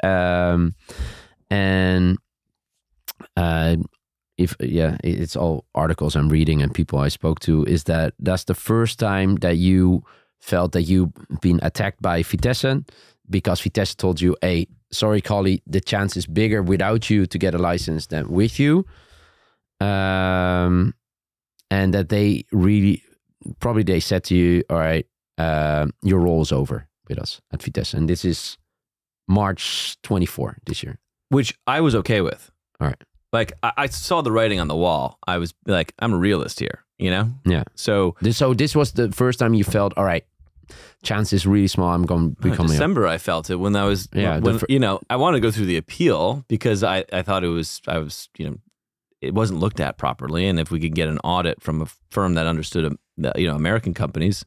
It's all articles I'm reading and people I spoke to, is that's the first time that you felt that you've been attacked by Vitesse, because Vitesse told you, hey, sorry, Coley, the chance is bigger without you to get a license than with you. And that they really, probably they said to you, all right, your role is over with us at Vitesse. And this is March 24 this year. Which I was okay with. All right. Like, I saw the writing on the wall. I was like, I'm a realist here, Yeah. So this was the first time you felt, all right, chance is really small, I'm going to become December, I felt it when I was, I want to go through the appeal because I thought I was, it wasn't looked at properly, and if we could get an audit from a firm that understood, American companies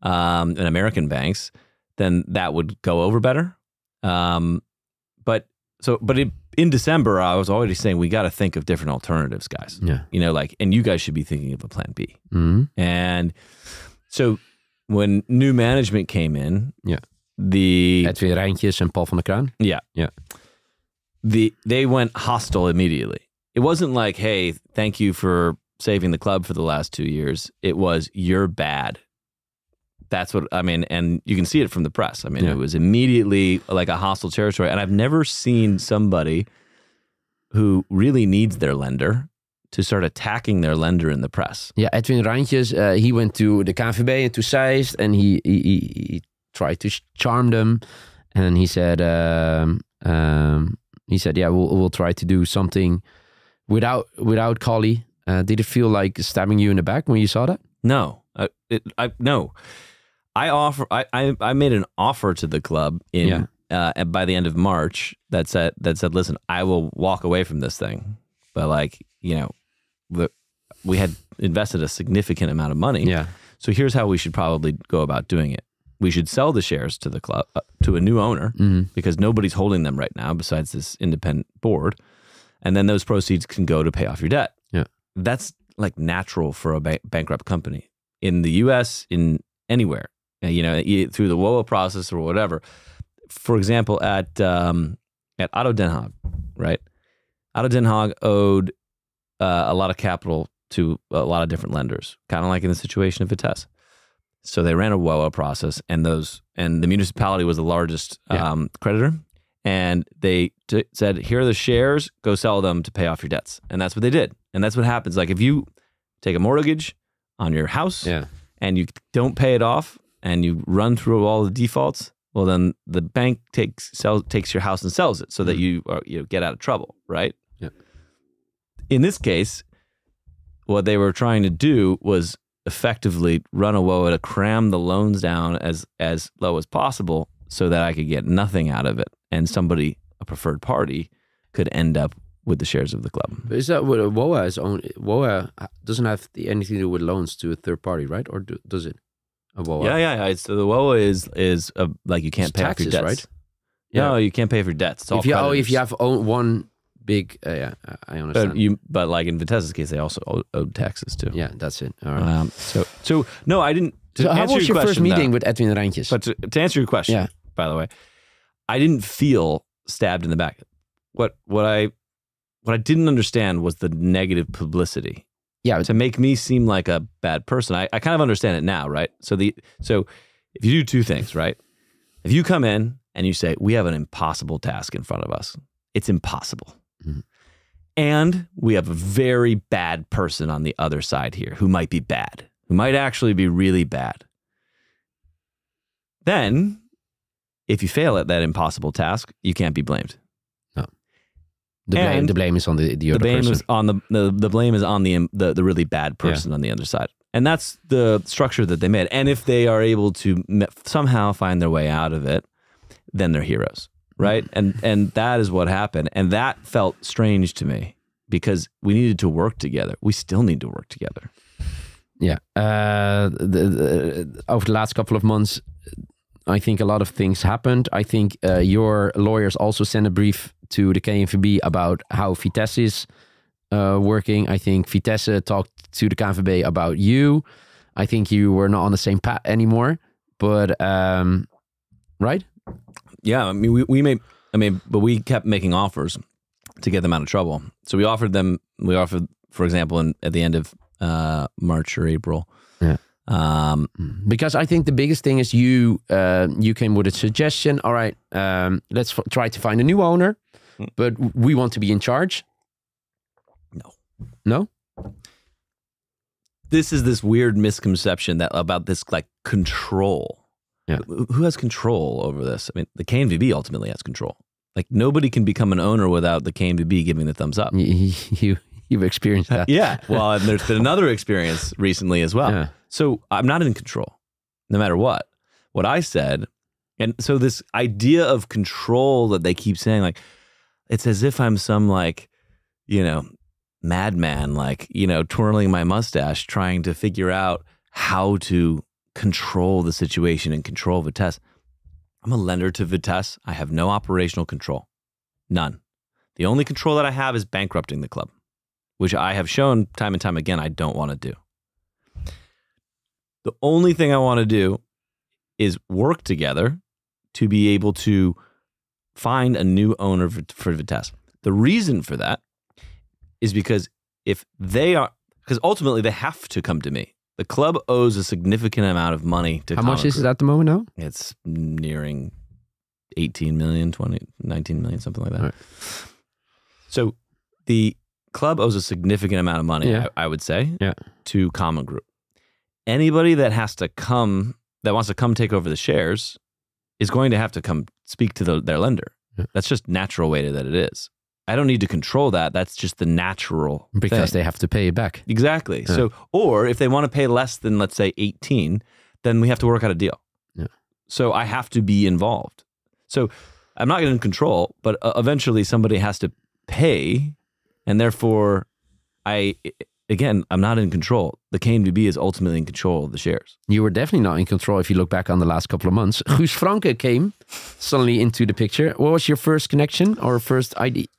and American banks, then that would go over better. But in December, I was already saying we got to think of different alternatives, guys. Yeah, and you guys should be thinking of a plan B. Mm-hmm. And so when new management came in, the Edwin Rijntjes and Paul van der Kraan, they went hostile immediately. It wasn't like, hey, thank you for saving the club for the last 2 years. It was, you're bad. That's what, and you can see it from the press. It was immediately like a hostile territory. And I've never seen somebody who really needs their lender to start attacking their lender in the press. Yeah, Edwin Rijntjes, he went to the KNVB and to Zeist, and he tried to charm them. And he said, we'll try to do something without Coley. Did it feel like stabbing you in the back when you saw that? No, no. I made an offer to the club by the end of March that said, listen, I will walk away from this thing, but we had invested a significant amount of money. Yeah. So here's how we should probably go about doing it. We should sell the shares to the club, to a new owner, because nobody's holding them right now besides this independent board. And then those proceeds can go to pay off your debt. Yeah. That's like natural for a bankrupt company in the US, in anywhere, through the WOA process or whatever. For example, at Otto Den Haag, right? Otto Den Haag owed a lot of capital to a lot of different lenders, kind of like in the situation of Vitesse. So they ran a WOA process, and the municipality was the largest creditor. And they said, here are the shares, go sell them to pay off your debts. And that's what they did. And that's what happens. Like if you take a mortgage on your house and you don't pay it off and you run through all the defaults, well, then the bank takes your house and sells it so that you get out of trouble, right? Yeah. In this case, what they were trying to do was effectively run a WOA to cram the loans down as low as possible so that I could get nothing out of it. And somebody, a preferred party, could end up with the shares of the club. But is that what a WOA is? WOA doesn't have anything to do with loans to a third party, right? Or does it? A WOA? Yeah. So the WOA is like you can't pay taxes, off your debts. Right? No, you can't pay for debts. It's all if you have one big. Yeah, I understand. But like in Vitesse's case, they also owed taxes too. Yeah, that's it. All right. So no, I didn't. So how was your first meeting with Edwin Rijntjes? But to answer your question, by the way, I didn't feel stabbed in the back. What I didn't understand was the negative publicity. Yeah, to make me seem like a bad person. I kind of understand it now, right? So if you do two things, right? If you come in and you say, we have an impossible task in front of us. It's impossible. Mm-hmm. And we have a very bad person on the other side here who might be bad, who might actually be really bad. Then, if you fail at that impossible task, you can't be blamed. No. The blame is on the other person. The blame is on the really bad person on the other side. And that's the structure that they made. And if they are able to somehow find their way out of it, then they're heroes, right? And that is what happened. And that felt strange to me because we needed to work together. We still need to work together. Yeah. Over the last couple of months, I think a lot of things happened. I think your lawyers also sent a brief to the KNVB about how Vitesse is working. I think Vitesse talked to the KNVB about you. I think you were not on the same path anymore. But right? Yeah, I mean but we kept making offers to get them out of trouble. So we offered, for example, at the end of March or April. Yeah. Because I think the biggest thing is you came with a suggestion. All right, let's try to find a new owner, but we want to be in charge. No. This is this weird misconception about this like control. Yeah. Who has control over this? I mean, the KNVB ultimately has control. Like nobody can become an owner without the KNVB giving the thumbs up. You've experienced that. Yeah. Well, and there's been another experience recently as well. Yeah. So I'm not in control, no matter what. What I said, and so this idea of control that they keep saying, like, it's as if I'm some like, madman, like, twirling my mustache, trying to figure out how to control the situation and control Vitesse. I'm a lender to Vitesse. I have no operational control. None. The only control that I have is bankrupting the club, which I have shown time and time again I don't want to do. The only thing I want to do is work together to be able to find a new owner for Vitesse. The reason for that is because because ultimately they have to come to me. The club owes a significant amount of money to How much is it at the moment now? It's nearing 18 million, 19 million, something like that. Right. So the club owes a significant amount of money, I would say, to Common Group. Anybody that wants to come take over the shares is going to have to come speak to their lender. Yeah. That's just natural way that it is. I don't need to control that. That's just the natural because thing. They have to pay it back. Exactly. Yeah. So, or if they want to pay less than, let's say, 18, then we have to work out a deal. Yeah. So I have to be involved. So I'm not in control, but eventually somebody has to pay, and therefore I'm not in control. The KNVB is ultimately in control of the shares. You were definitely not in control if you look back on the last couple of months. Guus Franke came suddenly into the picture. What was your first connection or first ID?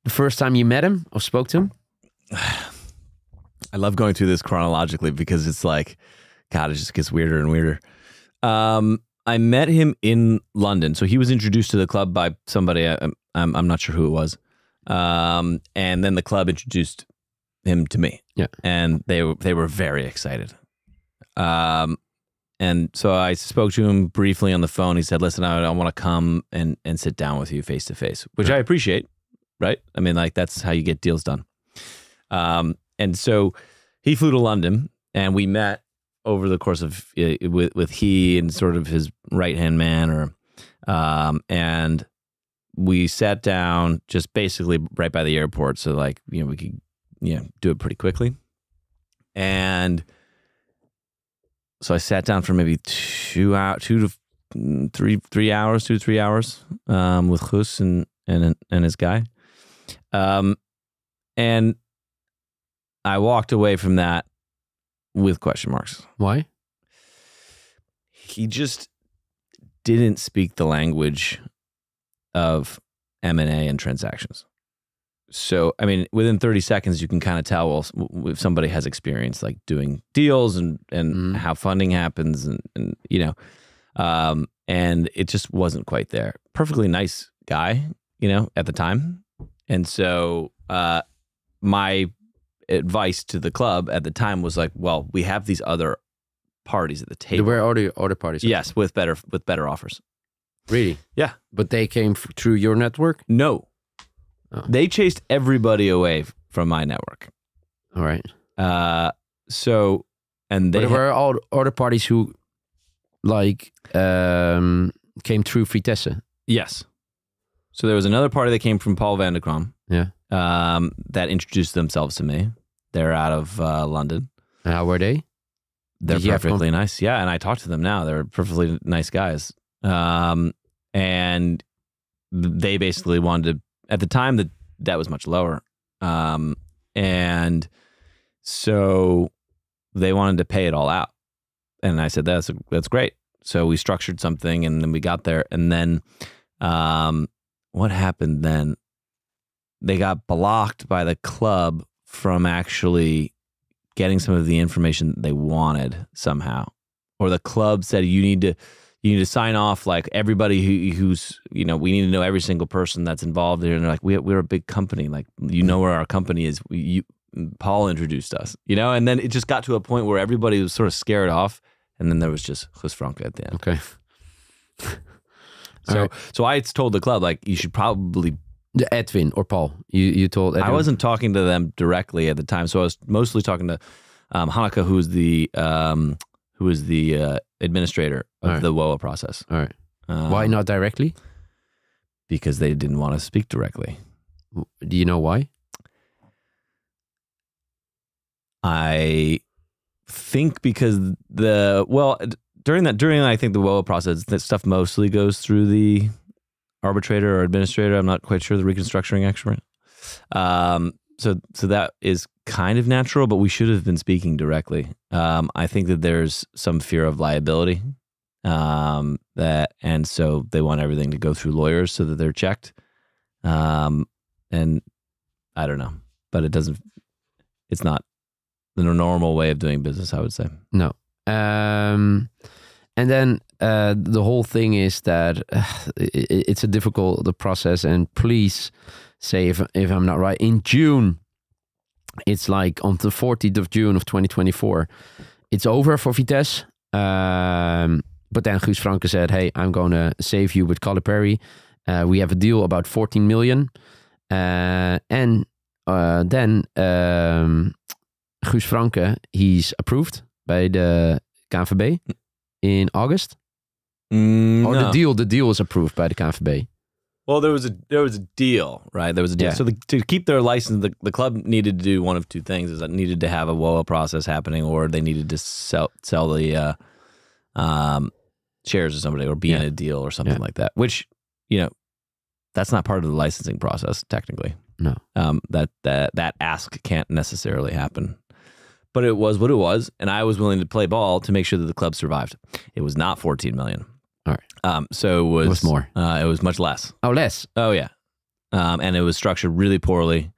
The first time you met him or spoke to him? I love going through this chronologically because it's like, God, it just gets weirder and weirder. I met him in London. So he was introduced to the club by somebody. I'm not sure who it was. And then the club introduced him to me. Yeah. And they were very excited. And so I spoke to him briefly on the phone. He said, listen, I want to come and sit down with you face to face, which I appreciate, right? I mean, like, that's how you get deals done. And so he flew to London and we met over the course of, with he and sort of his right-hand man, and we sat down just basically right by the airport. So like, we could, do it pretty quickly. And so I sat down for maybe 2 to 3 hours with Guus and his guy. And I walked away from that with question marks. Why? He just didn't speak the language of M&A and transactions. So, I mean, within 30 seconds, you can kind of tell, well, if somebody has experience like doing deals and how funding happens and you know, and it just wasn't quite there. Perfectly nice guy, you know, at the time. And so my advice to the club at the time was like, well, we have these other parties at the table. There were other parties? Yes, with better offers. Really? Yeah. But they came through your network? No. Oh. They chased everybody away from my network. All right. So, and there were all other parties who, like, came through Vitesse. Yes. So there was another party that came from Paul van der Kram. Yeah. That introduced themselves to me. They're out of London. And how were they? They're perfectly nice. Yeah, and I talked to them now. They're perfectly nice guys. And they basically wanted to, at the time that was much lower. And so they wanted to pay it all out. And I said, that's great. So we structured something and then we got there. And then what happened then? They got blocked by the club from actually getting some of the information that they wanted somehow. Or the club said, you need to sign off like everybody who's, you know, we need to know every single person that's involved here. And they're like, we're a big company. Like, you know where our company is. Paul introduced us, you know? And then it just got to a point where everybody was sort of scared off. And then there was just Guus Franke at the end. Okay. So I told the club, like, you should probably... Edwin or Paul? You told Edwin? I wasn't talking to them directly at the time. So I was mostly talking to Hanneke, who was the administrator of the WOA process. All right. Why not directly? Because they didn't want to speak directly. Do you know why? I think because during I think the WOA process, that stuff mostly goes through the arbitrator or administrator. I'm not quite sure, the reconstructing expert. So that is kind of natural, but we should have been speaking directly. I think that there's some fear of liability, and so they want everything to go through lawyers so that they're checked. And I don't know, but it's not the normal way of doing business, I would say. No. And then the whole thing is that it's a difficult process. And please say if I'm not right, in June, it's like on the 14th of June of 2024, it's over for Vitesse. But then Guus Franke said, hey, I'm going to save you with Coley Parry. We have a deal about 14 million. And then Guus Franke, he's approved by the KNVB in August. No. The deal is approved by the KNVB. Well, there was a deal, right? There was a deal. Yeah. So to keep their license, the club needed to do one of two things: is it needed to have a WOA process happening, or they needed to sell the shares to somebody, or be in a deal or something like that. Which, you know, that's not part of the licensing process technically. No, that ask can't necessarily happen. But it was what it was, and I was willing to play ball to make sure that the club survived. It was not 14 million. All right. So it was more. It was much less. Oh, less. Oh, yeah. And it was structured really poorly.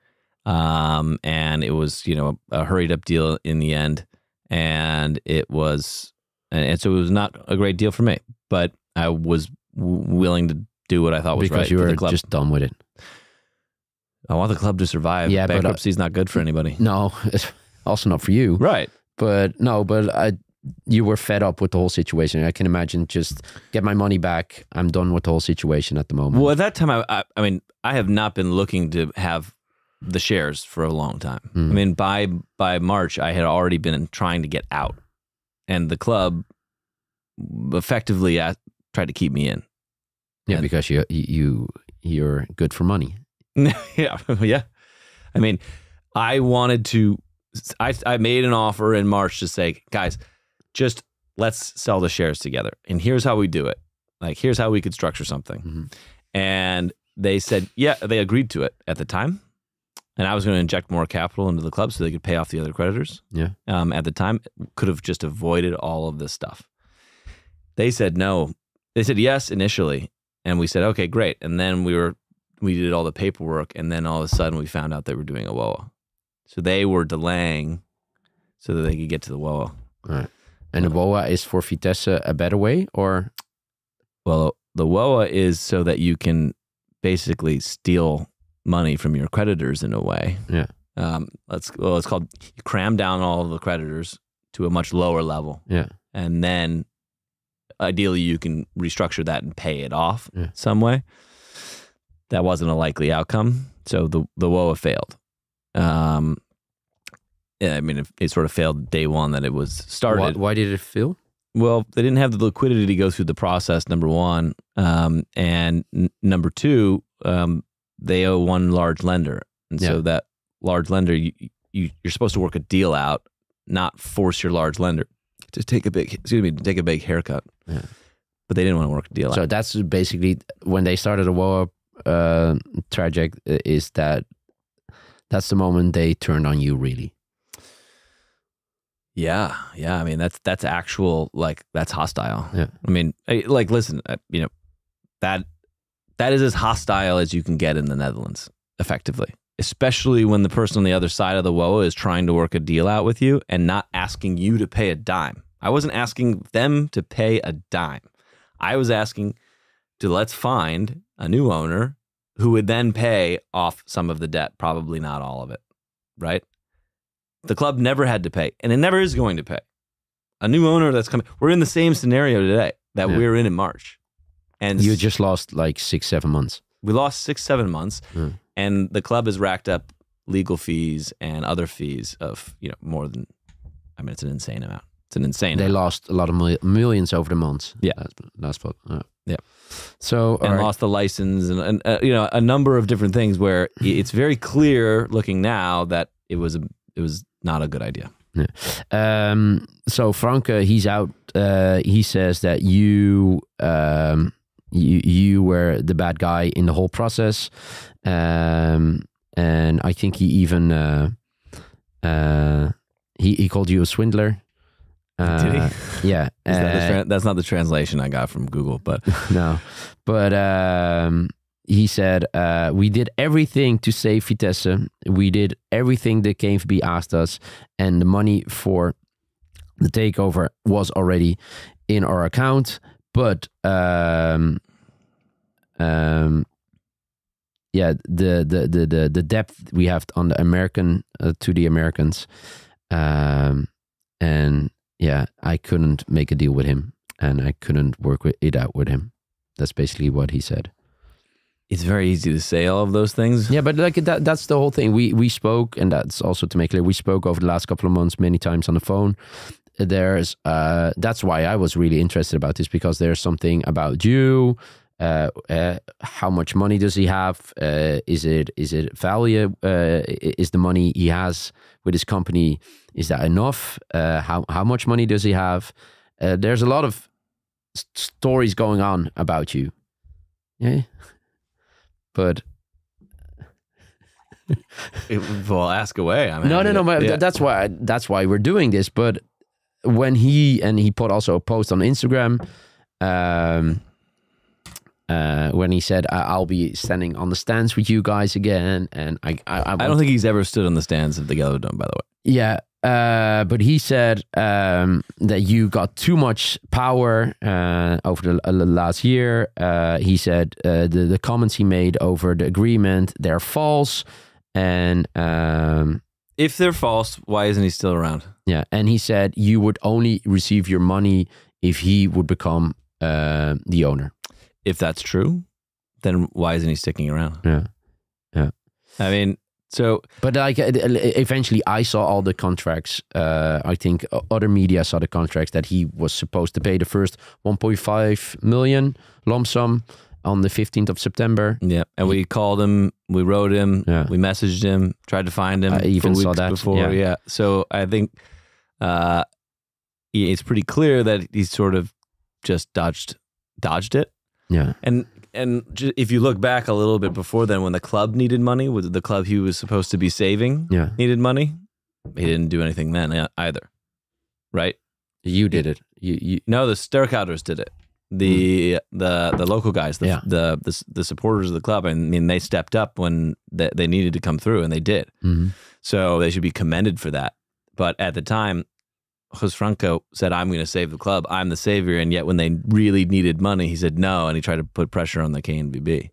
And it was, you know, a hurried up deal in the end. And it was, and so it was not a great deal for me. But I was willing to do what I thought was right. Because you were just done with it. I want the club to survive. Yeah, bankruptcy is not good for anybody. No, it's also not for you. Right. But no, you were fed up with the whole situation. I can imagine, just get my money back. I'm done with the whole situation at the moment. Well, at that time, I mean, I have not been looking to have the shares for a long time. I mean, by March, I had already been trying to get out, and the club effectively tried to keep me in. Yeah, because you're good for money. Yeah. I mean, I wanted to. I made an offer in March to say, guys, just let's sell the shares together. And here's how we do it. Like, here's how we could structure something. And they said, yeah, they agreed to it at the time. And I was going to inject more capital into the club so they could pay off the other creditors. Yeah. At the time, could have just avoided all of this stuff. They said no. They said yes initially. And we said, okay, great. And then we did all the paperwork, and then all of a sudden we found out they were doing a WOA. So they were delaying so that they could get to the WOA. Right. And the WOA is for Vitesse a better way, or? Well, the WOA is so that you can basically steal money from your creditors in a way. Yeah. It's called, you cram down all of the creditors to a much lower level. Yeah. And then ideally you can restructure that and pay it off some way. That wasn't a likely outcome. So the WOA failed. Yeah, I mean, it sort of failed day one that it was started. Why did it fail? Well, they didn't have the liquidity to go through the process, number one. And number two, they owe one large lender. And so that large lender, you're supposed to work a deal out, not force your large lender to take a big haircut. Yeah. But they didn't want to work a deal out. So that's basically when they started a WOA project, is that's the moment they turned on you, really. Yeah. I mean, that's actual, like, that's hostile. Yeah. I mean, like, listen, you know, that is as hostile as you can get in the Netherlands, effectively. Especially when the person on the other side of the WOA is trying to work a deal out with you and not asking you to pay a dime. I wasn't asking them to pay a dime. I was asking let's find a new owner who would then pay off some of the debt, probably not all of it, right? The club never had to pay, and it never is going to pay. A new owner that's coming. We're in the same scenario today that we were in March. And you just lost like 6-7 months. We lost 6-7 months, and the club has racked up legal fees and other fees of, you know, more than, I mean, it's an insane amount. It's an insane They amount. lost a lot of millions over the months. Yeah. That's what. Yeah. So and lost the license and you know, a number of different things where it's very clear looking now that it was not a good idea. Yeah. So Franke, he's out. He says that you were the bad guy in the whole process, and I think he even he called you a swindler. Did he? Yeah. That's not the translation I got from Google, but no. But he said, we did everything to save Vitesse. We did everything the KNVB asked us, and the money for the takeover was already in our account. But the debt we have on the American to the Americans, and yeah, I couldn't make a deal with him, and I couldn't work it out with him. That's basically what he said. It's very easy to say all of those things. Yeah, but like that's the whole thing. We spoke, and that's also to make clear, we spoke over the last couple of months many times on the phone. There's that's why I was really interested about this, because there's something about you. How much money does he have? Is it value? Is the money he has with his company, is that enough? How much money does he have? There's a lot of stories going on about you. Yeah. But well, ask away. I mean, no. But that's why we're doing this. But when he put also a post on Instagram, when he said, "I'll be standing on the stands with you guys again," and I don't think he's ever stood on the stands of the Gelderdoom, by the way. Yeah. But he said that you got too much power over the last year. He said the comments he made over the agreement, they're false. And if they're false, why isn't he still around? Yeah. And he said you would only receive your money if he would become the owner. If that's true, then why isn't he sticking around? Yeah. I mean... So, but like eventually, I saw all the contracts. I think other media saw the contracts that he was supposed to pay the first 1.5 million lump sum on the 15th of September. Yeah, and we called him, we wrote him, we messaged him, tried to find him. I even saw that before. Yeah. So I think it's pretty clear that he sort of just dodged it. Yeah, And if you look back a little bit before then, when the club needed money, was the club he was supposed to be saving needed money, he didn't do anything then either, right? You did it. You No, the Sterkhouders did it. the local guys, the supporters of the club. I mean, they stepped up when they needed to come through, and they did. So they should be commended for that. But at the time, Gus Franco said, "I'm going to save the club. I'm the savior." And yet, when they really needed money, he said no, and he tried to put pressure on the KNVB.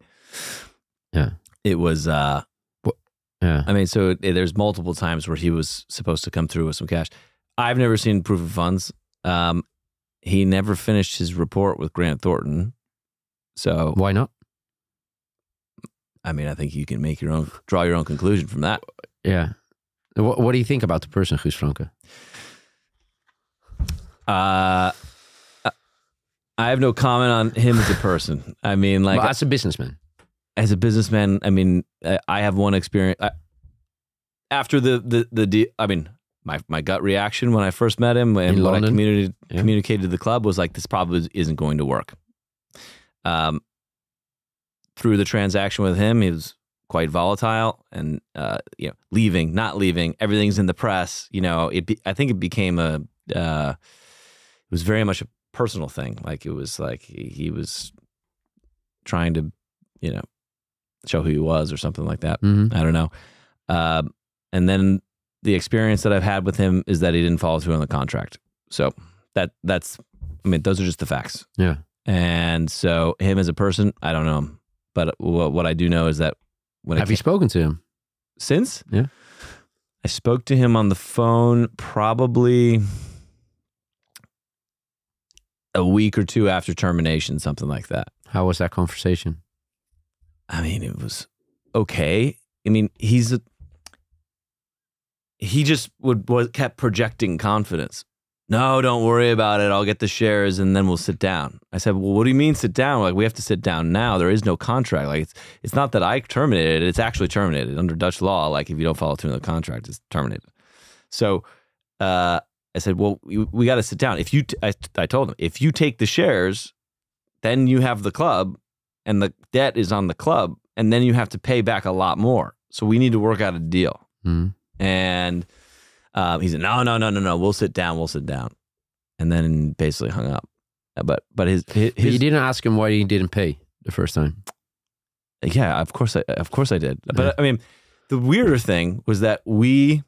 Yeah, it was. I mean, so there's multiple times where he was supposed to come through with some cash. I've never seen proof of funds. He never finished his report with Grant Thornton. So why not? I mean, I think you can draw your own conclusion from that. Yeah. What do you think about the person, Gus Franco? I have no comment on him as a person. I mean, like, as a businessman. As a businessman, I mean, I have one experience. After I mean, my gut reaction when I first met him and what I communicated to the club was like, this probably isn't going to work. Through the transaction with him, he was quite volatile, and leaving, not leaving, everything's in the press. I think it became it was very much a personal thing. Like, it was like he was trying to, show who he was or something like that. I don't know. And then the experience that I've had with him is that he didn't follow through on the contract. So that's, I mean, those are just the facts. Yeah. And so him as a person, I don't know him. But what I do know is that have you spoken to him since? Yeah. I spoke to him on the phone probably a week or two after termination, something like that. How was that conversation? I mean, it was okay. I mean, he just kept projecting confidence. No, don't worry about it. I'll get the shares and then we'll sit down. I said, well, what do you mean sit down? Like, we have to sit down now. There is no contract. Like, it's not that I terminated it. It's actually terminated under Dutch law. Like, if you don't follow through on the contract, it's terminated. So I said, well, we got to sit down. I told him, if you take the shares, then you have the club and the debt is on the club, and then you have to pay back a lot more. So we need to work out a deal. And he said, no, we'll sit down. And then basically hung up. But his you didn't ask him why he didn't pay the first time. Yeah, of course I did. But I mean, the weirder thing was that he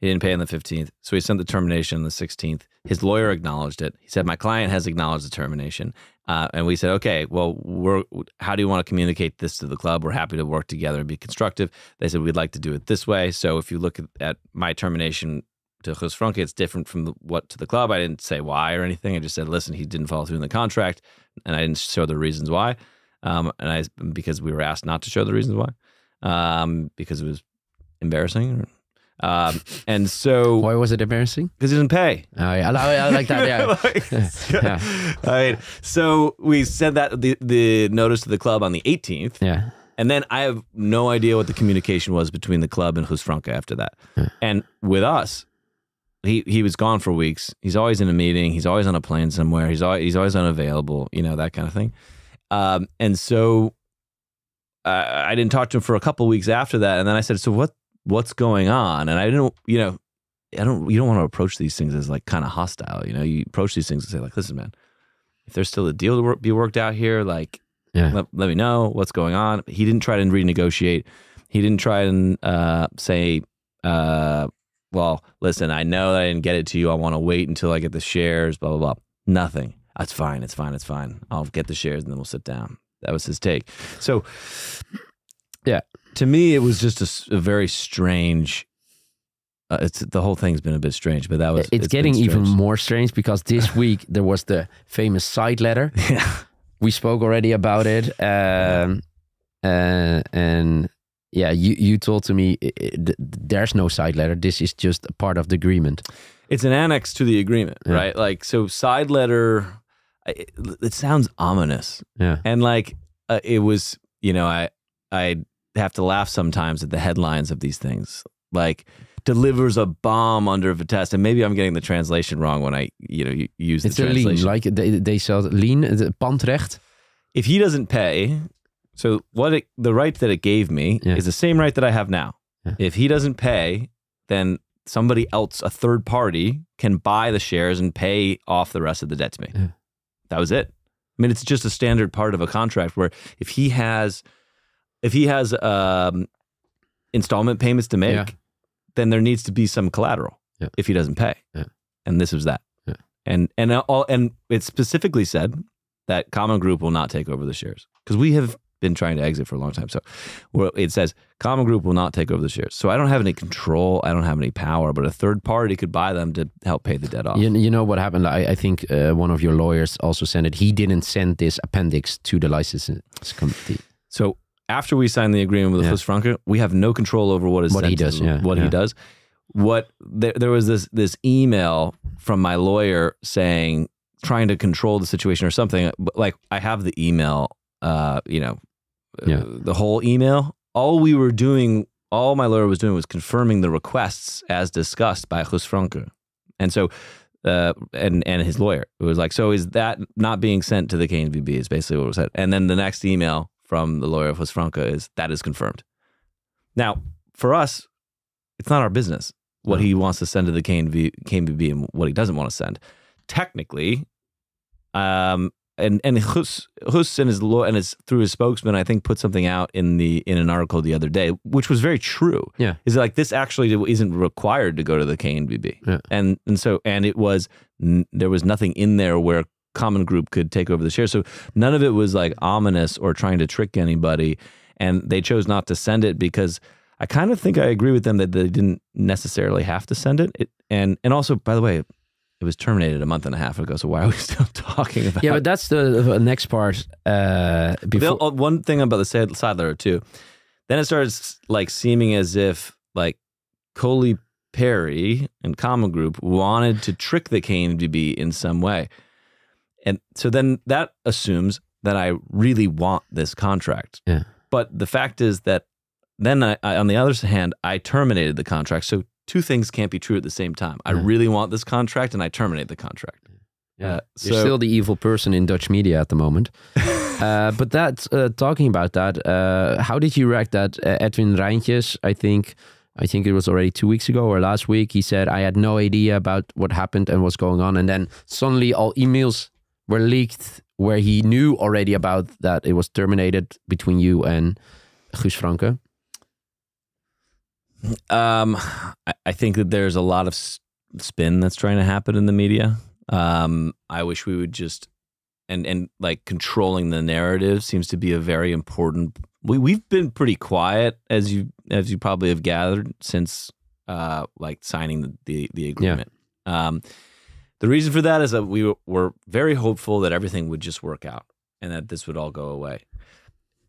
didn't pay on the 15th. So he sent the termination on the 16th. His lawyer acknowledged it. He said, my client has acknowledged the termination. And we said, okay, well, how do you want to communicate this to the club? We're happy to work together and be constructive. They said, we'd like to do it this way. So if you look at my termination to Gus Franco, it's different from what to the club. I didn't say why or anything. I just said, listen, he didn't follow through in the contract, and I didn't show the reasons why. Because we were asked not to show the reasons why, because it was embarrassing. And so, why was it embarrassing? Because he didn't pay. Oh, yeah. I like that. Yeah. Yeah. So we sent that the notice to the club on the 18th. Yeah. And then I have no idea what the communication was between the club and Gus Franco after that. Yeah. And with us, he was gone for weeks. He's always in a meeting. He's always on a plane somewhere. He's always unavailable. That kind of thing. And so I didn't talk to him for a couple of weeks after that. And then I said, so what's going on? And I didn't, you don't want to approach these things as like kind of hostile. You approach these things and say like, listen, man, if there's still a deal to be worked out here, like, let me know what's going on. He didn't try to renegotiate. He didn't try and say, well, listen, I know that I didn't get it to you. I want to wait until I get the shares, blah, blah, blah. Nothing. That's fine. It's fine. I'll get the shares and then we'll sit down. That was his take. So, yeah, to me, it was just a very strange. The whole thing's been a bit strange, but that was. It's getting even more strange because this week there was the famous side letter. Yeah, we spoke already about it, and yeah, you told to me there's no side letter. This is just a part of the agreement. It's an annex to the agreement, right? Like, so side letter. It sounds ominous. Yeah, and like it was. I have to laugh sometimes at the headlines of these things, like delivers a bomb under Vitesse, and maybe I'm getting the translation wrong when I use it's the translation. It's a lien, like they sell lien, the pandrecht. If he doesn't pay, so the right that it gave me is the same right that I have now. Yeah. If he doesn't pay, then somebody else, a third party, can buy the shares and pay off the rest of the debt to me. Yeah. That was it. I mean, it's just a standard part of a contract where if he has installment payments to make, then there needs to be some collateral if he doesn't pay. Yeah. And this was that. Yeah. And it specifically said that Common Group will not take over the shares, because we have been trying to exit for a long time. So it says Common Group will not take over the shares. So I don't have any control. I don't have any power, but a third party could buy them to help pay the debt off. You know what happened? I think one of your lawyers also sent it. He didn't send this appendix to the license committee. So after we signed the agreement with Gus Franke, we have no control over what is what he does. He does. There was this email from my lawyer saying, trying to control the situation or something. Like, I have the email, the whole email. All my lawyer was doing was confirming the requests as discussed by Gus Franke. And so, and his lawyer, it was like, so is that not being sent to the KNVB is basically what was said. And then the next email from the lawyer of Gus Franke is, that is confirmed. Now, for us, it's not our business what he wants to send to the KNVB and what he doesn't want to send. Technically, and Gus and his law and through his spokesman, I think, put something out in an article the other day, which was very true. Yeah, is like, this actually isn't required to go to the KNVB. Yeah. And it was, there was nothing in there where Common Group could take over the share. So none of it was like ominous or trying to trick anybody. And they chose not to send it because I kind of think I agree with them that they didn't necessarily have to send it. And also, by the way, it was terminated a month and a half ago. So why are we still talking about it? Yeah, but that's the next part. One thing about the side letter too, then it starts like seeming as if like Coley Parry and Common Group wanted to trick the KNVB in some way. And so then that assumes that I really want this contract. Yeah. But the fact is that then I on the other hand, I terminated the contract. So two things can't be true at the same time. I really want this contract and I terminate the contract. Yeah. You're still the evil person in Dutch media at the moment. But that's talking about that. How did you react that Edwin Rijntjes, I think it was already 2 weeks ago or last week, he said, I had no idea about what happened and what's going on. And then suddenly all emails were leaked where he knew already about that it was terminated between you and Gus Franke. I think that there's a lot of spin that's trying to happen in the media. I wish we would just, and like controlling the narrative seems to be a very important. We've been pretty quiet, as you probably have gathered, since like signing the agreement. Yeah. The reason for that is that we were very hopeful that everything would just work out and that this would all go away.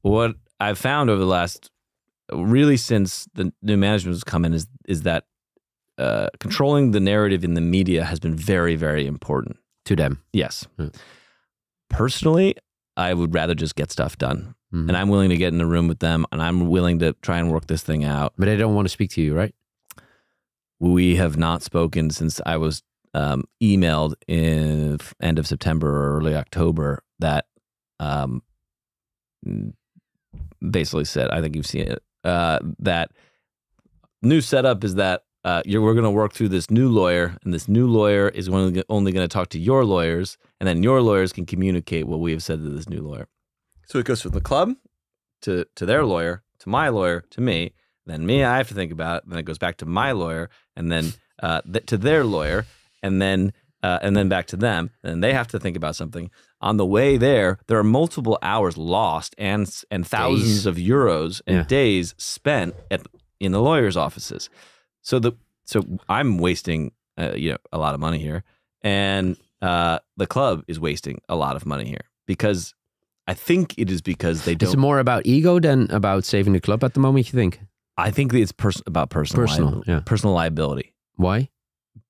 What I've found over the last, really since the new management has come in, is that controlling the narrative in the media has been very, very important to them. Yes. Personally, I would rather just get stuff done. Mm-hmm. And I'm willing to get in a room with them and I'm willing to try and work this thing out. But they don't want to speak to you, right? We have not spoken since I was emailed in end of September or early October that basically said, I think you've seen it, that new setup is that we're going to work through this new lawyer, and this new lawyer is only going to talk to your lawyers, and then your lawyers can communicate what we have said to this new lawyer. So it goes from the club to their lawyer, to my lawyer, to me, then me, I have to think about it, then it goes back to my lawyer, and then to their lawyer, and then back to them, and they have to think about something. On the way there are multiple hours lost and thousands of euros and days spent in the lawyers' offices. So I'm wasting a lot of money here, and the club is wasting a lot of money here because I think it is because they don't. It's more about ego than about saving the club at the moment, you think? I think it's about personal liability. Why?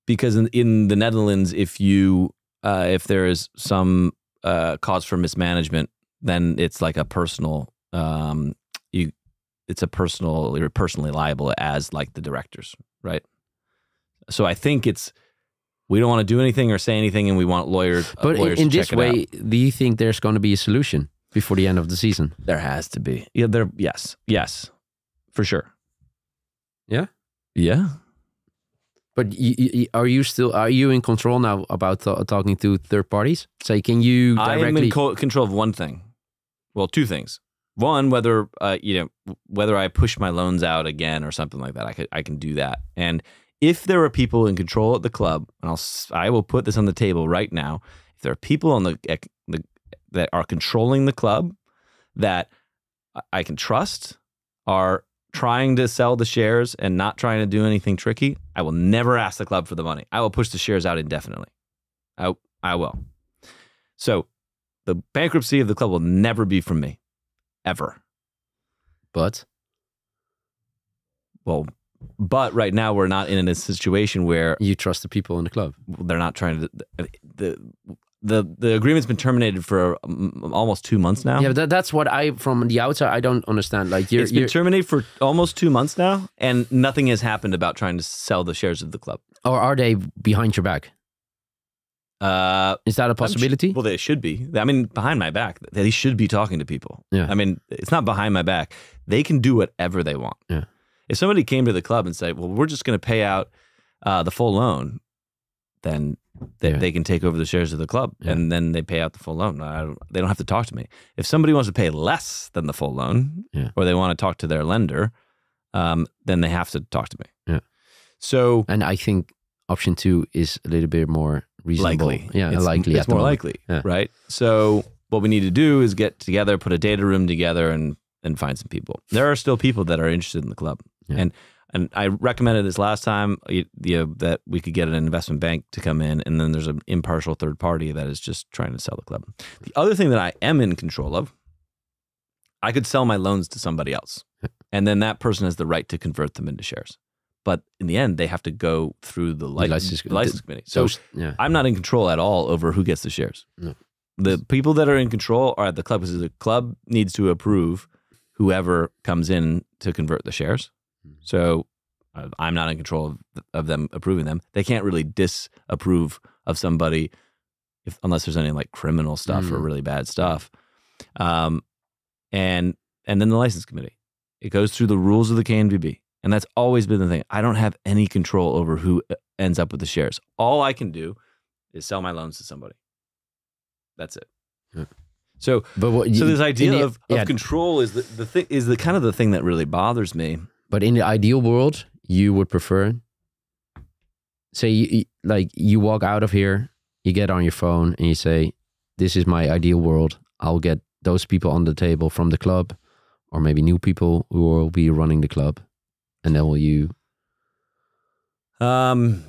Because in the Netherlands, if there is some cause for mismanagement, then it's like a personal. You're personally liable as like the directors, right? So I think we don't want to do anything or say anything, and we want lawyers. But lawyers in to this check way, it out. Do you think there's going to be a solution before the end of the season? There has to be. Yeah, yes, for sure. Yeah, yeah. But are you in control now about talking to third parties? Say, can you directly... I am in control of one thing. Well, two things. One, whether I push my loans out again or something like that, I can do that. And if there are people in control at the club, and I will put this on the table right now, if there are people on that are controlling the club that I can trust, are trying to sell the shares and not trying to do anything tricky, I will never ask the club for the money. I will push the shares out indefinitely. I will. So the bankruptcy of the club will never be from me, ever. But right now we're not in a situation where you trust the people in the club. They're not trying to. The agreement's been terminated for almost 2 months now. Yeah, but that's what from the outside, I don't understand. Like it's been terminated for almost 2 months now, and nothing has happened about trying to sell the shares of the club. Or are they behind your back? Is that a possibility? Well, they should be. I mean, behind my back, they should be talking to people. Yeah. I mean, it's not behind my back. They can do whatever they want. Yeah. If somebody came to the club and said, well, we're just going to pay out the full loan, then they can take over the shares of the club, and then they pay out the full loan. They don't have to talk to me. If somebody wants to pay less than the full loan, or they want to talk to their lender, then they have to talk to me. Yeah. So, and I think option 2 is a little bit more reasonable. Likely. Yeah, likely. It's more likely, right? So what we need to do is get together, put a data room together, and find some people. There are still people that are interested in the club, and I recommended this last time, that we could get an investment bank to come in, and then there's an impartial third party that is just trying to sell the club. The other thing that I am in control of, I could sell my loans to somebody else, and then that person has the right to convert them into shares. But in the end, they have to go through the license committee. So I'm not in control at all over who gets the shares. No. The people that are in control are at the club, because the club needs to approve whoever comes in to convert the shares. So I'm not in control of them approving them. They can't really disapprove of somebody unless there's any like criminal stuff or really bad stuff. And then the license committee. It goes through the rules of the KNVB. And that's always been the thing. I don't have any control over who ends up with the shares. All I can do is sell my loans to somebody. That's it. Yeah. So this idea of control is the thing, is the kind of the thing that really bothers me. But in the ideal world, you would prefer, say, you walk out of here, you get on your phone, and you say, "This is my ideal world. I'll get those people on the table from the club, or maybe new people who will be running the club." And then will you? I'm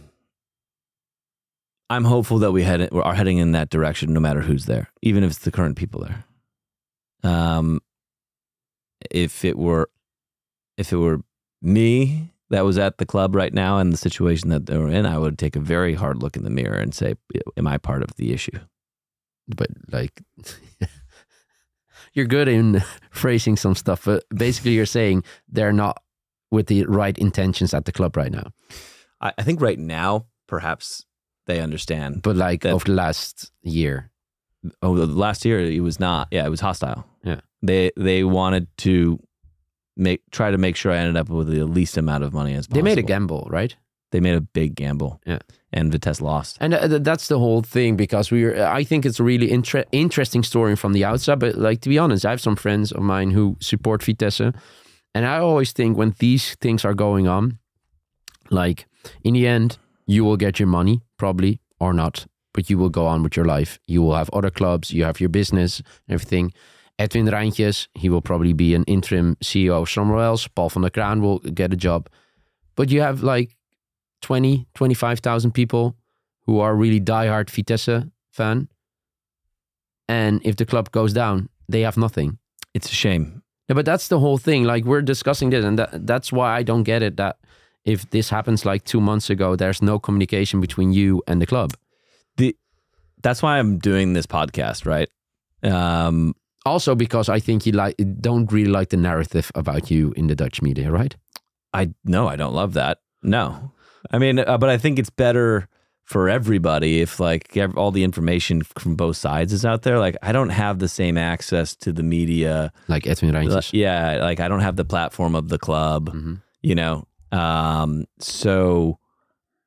hopeful that we are heading in that direction, no matter who's there, even if it's the current people there. If it were me that was at the club right now and the situation that they were in, I would take a very hard look in the mirror and say, "Am I part of the issue?" But like, you're good in phrasing some stuff, but basically you're saying they're not with the right intentions at the club right now. I think right now, perhaps they understand. But like over the last year. Oh, the last year, it was not. Yeah, it was hostile. Yeah. They wanted to try to make sure I ended up with the least amount of money as possible. They made a gamble, right? They made a big gamble. Yeah. And Vitesse lost. And that's the whole thing, because I think it's a really interesting story from the outside. But like, to be honest, I have some friends of mine who support Vitesse. And I always think when these things are going on, like in the end, you will get your money, probably, or not, but you will go on with your life. You will have other clubs, you have your business, everything. Edwin Rijntjes, he will probably be an interim CEO somewhere else. Paul van der Kraan will get a job. But you have like 20, 25,000 people who are really diehard Vitesse fan. And if the club goes down, they have nothing. It's a shame. Yeah, but that's the whole thing. Like, we're discussing this, and that's why I don't get it, that if this happens like 2 months ago, there's no communication between you and the club. That's why I'm doing this podcast, right? Also because I think you don't really like the narrative about you in the Dutch media, right? I don't love that. No. I mean, but I think it's better for everybody if like all the information from both sides is out there. Like, I don't have the same access to the media. Like Edwin Rijntjes. Yeah, like I don't have the platform of the club, you know? So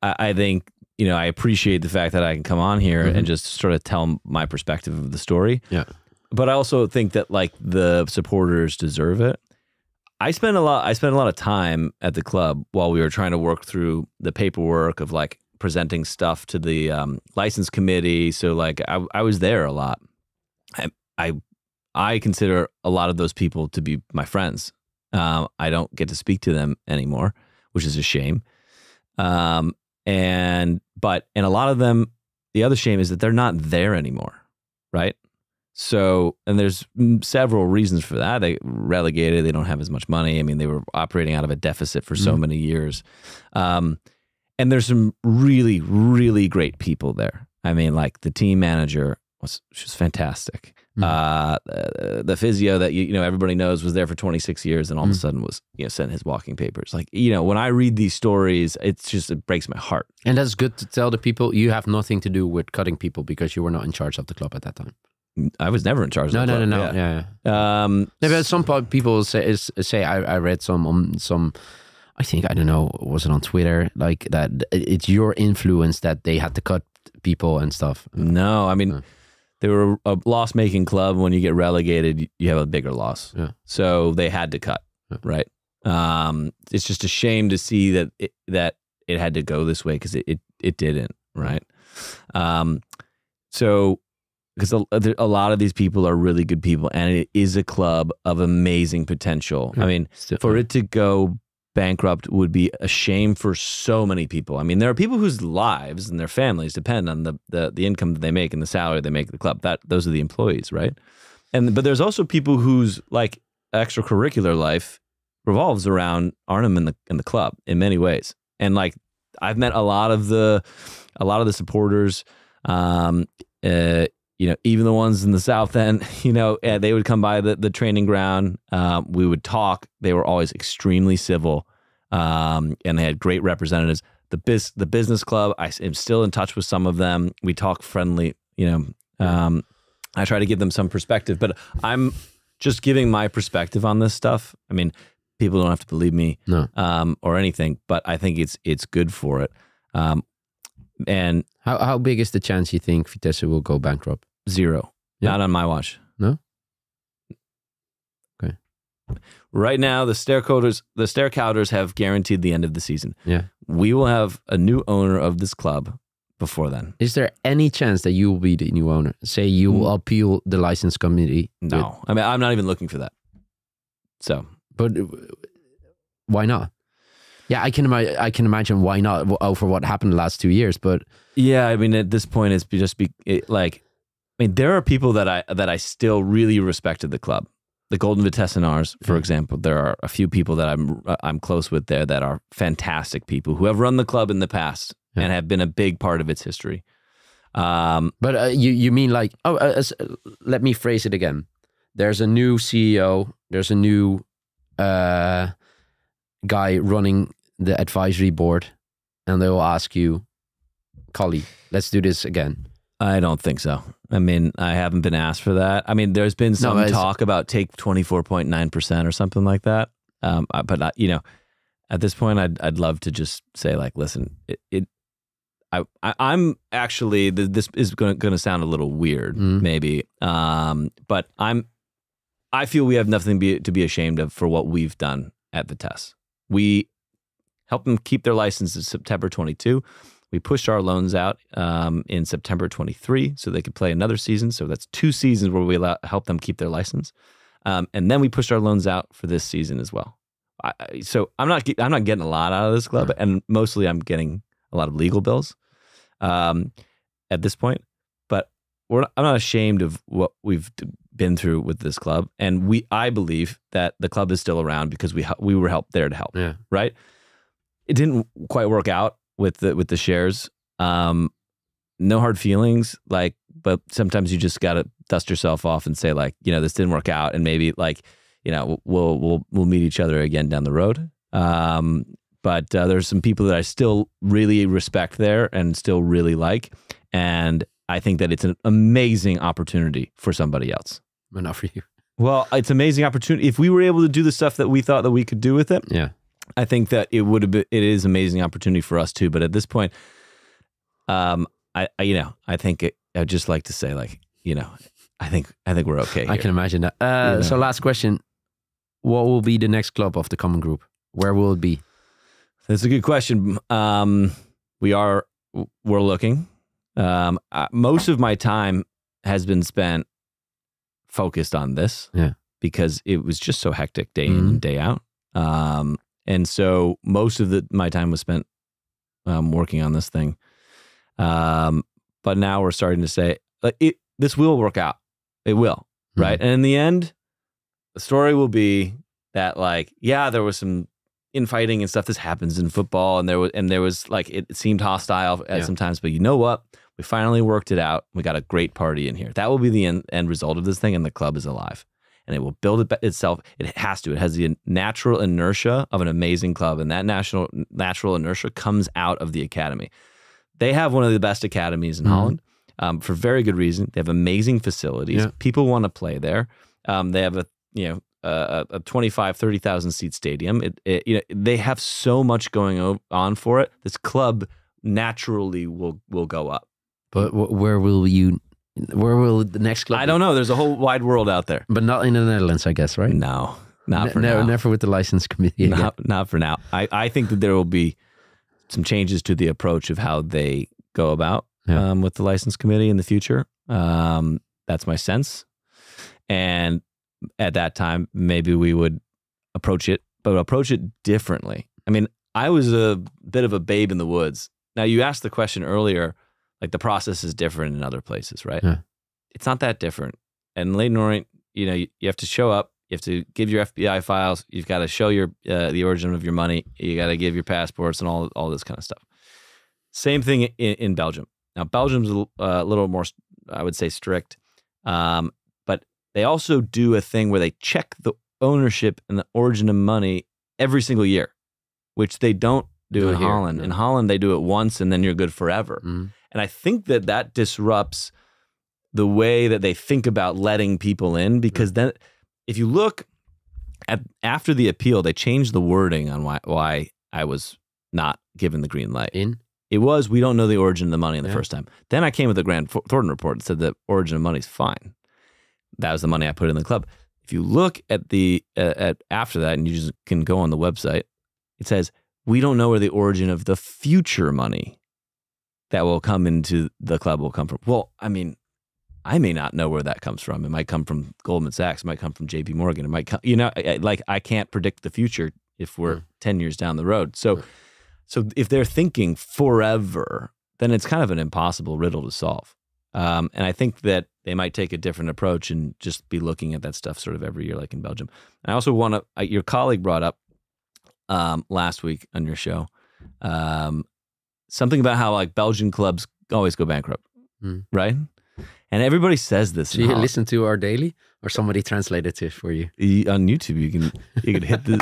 I think, I appreciate the fact that I can come on here and just sort of tell my perspective of the story. Yeah. But I also think that like the supporters deserve it. I spent a lot of time at the club while we were trying to work through the paperwork of like presenting stuff to the license committee. So like I was there a lot. I consider a lot of those people to be my friends. I don't get to speak to them anymore, which is a shame. And a lot of them, the other shame is that they're not there anymore, right? So, and there's several reasons for that. They relegated, they don't have as much money. I mean, they were operating out of a deficit for so many years. And there's some really, really great people there. I mean, like the team manager she was fantastic. The physio that everybody knows was there for 26 years and all of a sudden was sent his walking papers. Like when I read these stories, it breaks my heart. And that's good to tell the people you have nothing to do with cutting people because you were not in charge of the club at that time. I was never in charge of the club. No. Yeah. But some people say I read some. I think, I don't know, was it on Twitter, like that it's your influence that they had to cut people and stuff? No, I mean, they were a loss-making club. When you get relegated, you have a bigger loss. Yeah. So they had to cut, right? It's just a shame to see that it had to go this way because it didn't, right? So because a lot of these people are really good people and it is a club of amazing potential. I mean, for it to go bankrupt would be a shame for so many people. I mean, there are people whose lives and their families depend on the income that they make and the salary they make at the club. Those are the employees, right? But there's also people whose like extracurricular life revolves around Arnhem and the club in many ways. And like I've met a lot of the supporters, even the ones in the South End, they would come by the training ground. We would talk. They were always extremely civil, and they had great representatives. The business club, I am still in touch with some of them. We talk friendly, I try to give them some perspective, but I'm just giving my perspective on this stuff. I mean, people don't have to believe me or anything, but I think it's good for it. And how big is the chance you think Vitesse will go bankrupt? 0. Yeah. Not on my watch. No? Okay. Right now, the Sterkouders have guaranteed the end of the season. Yeah. We will have a new owner of this club before then. Is there any chance that you will be the new owner? Say you will appeal the license committee? No. I mean, I'm not even looking for that. So. But why not? Yeah, I can imagine why not over what happened the last 2 years, but yeah, I mean at this point there are people that I still really respect at the club. The Golden Vitessenars, for example, there are a few people that I'm close with there that are fantastic people who have run the club in the past and have been a big part of its history. But you mean like let me phrase it again. There's a new CEO. There's a new guy running the advisory board, and they will ask you, Coley, let's do this again. I don't think so. I mean, I haven't been asked for that. I mean, there's been some talk about take 24.9% or something like that. But at this point, I'd love to just say like, listen, I'm actually, this is going to sound a little weird, maybe, but I feel we have nothing to be ashamed of for what we've done at Vitesse. We helped them keep their license in September 22. We pushed our loans out in September 23 so they could play another season. So that's 2 seasons where we helped them keep their license. And then we pushed our loans out for this season as well. So I'm not getting a lot out of this club, and mostly I'm getting a lot of legal bills at this point. But I'm not ashamed of what we've been through with this club, and I believe that the club is still around because we were there to help. Yeah. Right. It didn't quite work out with the shares. No hard feelings, but sometimes you just gotta dust yourself off and say like, this didn't work out, and maybe like, we'll meet each other again down the road. But there's some people that I still really respect there and still really like, and I think that it's an amazing opportunity for somebody else. But not for you. Well, it's an amazing opportunity if we were able to do the stuff that we thought that we could do with it. Yeah. I think that it is an amazing opportunity for us too. But at this point, I think I'd just like to say, like, I think we're okay here. I can imagine that. So last question, what will be the next club of the common group? Where will it be? That's a good question. We're looking. Most of my time has been spent focused on this because it was just so hectic day in and day out. And so most of my time was spent working on this thing. But now we're starting to say, this will work out. It will, right? And in the end, the story will be that, like, there was some infighting and stuff. This happens in football, and there was like, it seemed hostile at sometimes, but you know what? We finally worked it out. We got a great party in here. That will be the end result of this thing, and the club is alive. And it will build itself. It has to. It has the natural inertia of an amazing club, and that natural inertia comes out of the academy. They have one of the best academies in Holland, for very good reason. They have amazing facilities. Yeah. People want to play there. They have a 25, 30,000 seat stadium. They have so much going on for it. This club naturally will go up. But where will the next club I don't know. There's a whole wide world out there. But not in the Netherlands, I guess, right? No, not for now. Never with the license committee. Not for now. I think that there will be some changes to the approach of how they go about with the license committee in the future. That's my sense. And at that time, maybe we would approach it differently. I mean, I was a bit of a babe in the woods. Now, you asked the question earlier, like, the process is different in other places, right? Yeah. It's not that different. And in Leyden Orient, you have to show up. You have to give your FBI files. You've got to show your the origin of your money. You got to give your passports and all this kind of stuff. Same thing in Belgium. Now, Belgium's a little more, I would say, strict. But they also do a thing where they check the ownership and the origin of money every single year, which they don't do in Holland. In Holland, they do it once and then you're good forever. And I think that disrupts the way that they think about letting people in, because then if you look at after the appeal, they changed the wording on why I was not given the green light. It was, we don't know the origin of the money the first time. Then I came with the Grant Thornton report that said the origin of money is fine. That was the money I put in the club. If you look at the at after that, and you just can go on the website, it says, we don't know where the origin of the future money that will come into the club will come from. Well, I mean, I may not know where that comes from. It might come from Goldman Sachs. It might come from JP Morgan. It might come, like, I can't predict the future if we're 10 years down the road. So if they're thinking forever, then it's kind of an impossible riddle to solve. And I think that they might take a different approach and just be looking at that stuff sort of every year, like in Belgium. And I also want to, your colleague brought up last week on your show, something about how, like, Belgian clubs always go bankrupt, right? And everybody says this. So you listen to our daily, or somebody translated it for you? On YouTube, you can hit the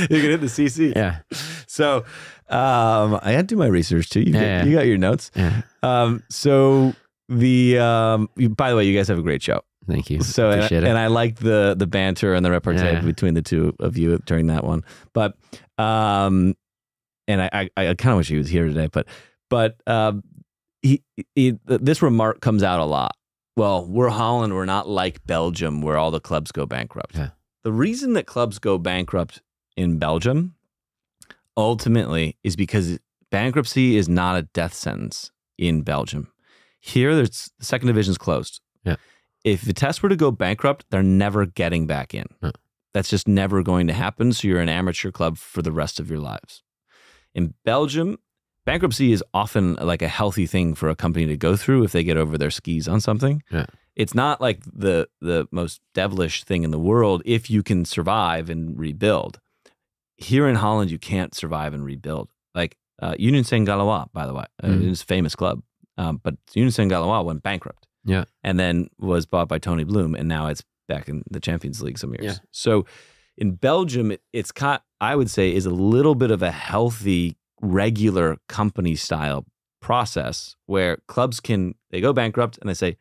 you can hit the CC. Yeah. So I had to do my research too. You got your notes. Yeah. So the by the way, you guys have a great show. Thank you. So Appreciate it. And I liked the banter and the repartee between the two of you during that one. But and I kind of wish he was here today. But this remark comes out a lot. Well, we're Holland. We're not like Belgium, where all the clubs go bankrupt. Yeah. The reason that clubs go bankrupt in Belgium ultimately is because bankruptcy is not a death sentence in Belgium. Here, the second division is closed. Yeah. If Vitesse were to go bankrupt, they're never getting back in. Yeah. That's just never going to happen. So you're an amateur club for the rest of your lives. In Belgium, bankruptcy is often like a healthy thing for a company to go through if they get over their skis on something. Yeah. It's not like the most devilish thing in the world if you can survive and rebuild. Here in Holland, you can't survive and rebuild. Like Union Saint-Galois, by the way, it's a famous club, but Union Saint-Galois went bankrupt. Yeah, and then was bought by Tony Bloom, and now it's back in the Champions League some years. Yeah. So in Belgium, it's I would say is a little bit of a healthy, regular company style process where clubs they go bankrupt and they say,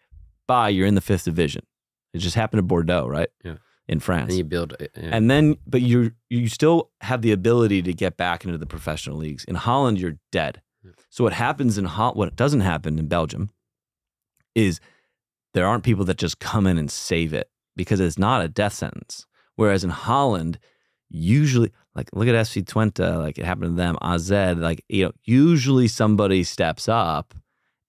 bye, you're in the 5th division. It just happened to Bordeaux, right? Yeah. in France. And you build it. Yeah. And then, but you still have the ability to get back into the professional leagues. In Holland, you're dead. So what happens in what doesn't happen in Belgium is there aren't people that just come in and save it because it's not a death sentence. Whereas in Holland, usually, like look at FC Twente, like it happened to them, AZ, like, you know, usually somebody steps up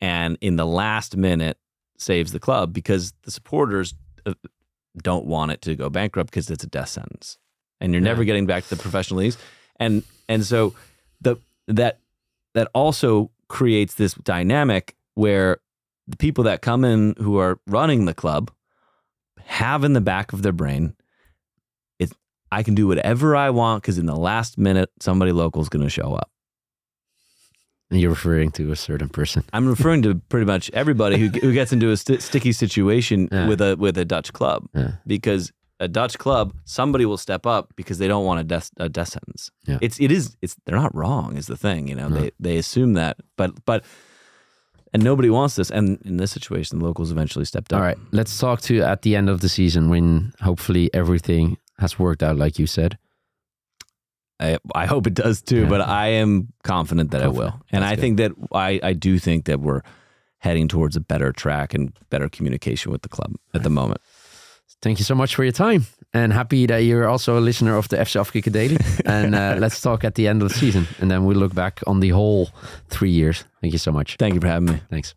and in the last minute saves the club because the supporters don't want it to go bankrupt because it's a death sentence. And you're never getting back to the professional leagues. And so that also creates this dynamic where the people that come in who are running the club have in the back of their brain, I can do whatever I want because in the last minute, somebody local is going to show up. And you're referring to a certain person. I'm referring to pretty much everybody who gets into a sticky situation with a Dutch club. Yeah. Because a Dutch club, somebody will step up because they don't want a death sentence. Yeah. They're not wrong is the thing, you know. No. They assume that, but and nobody wants this. And in this situation, the locals eventually stepped up. All right, let's talk to at the end of the season when hopefully everything has worked out like you said. I hope it does too, but I am confident that it will. And I think that I do think that we're heading towards a better track and better communication with the club at the moment. Thank you so much for your time, and happy that you're also a listener of the FC Afkicken Daily. And let's talk at the end of the season, and then we'll look back on the whole 3 years. Thank you so much. Thank you for having me. Thanks.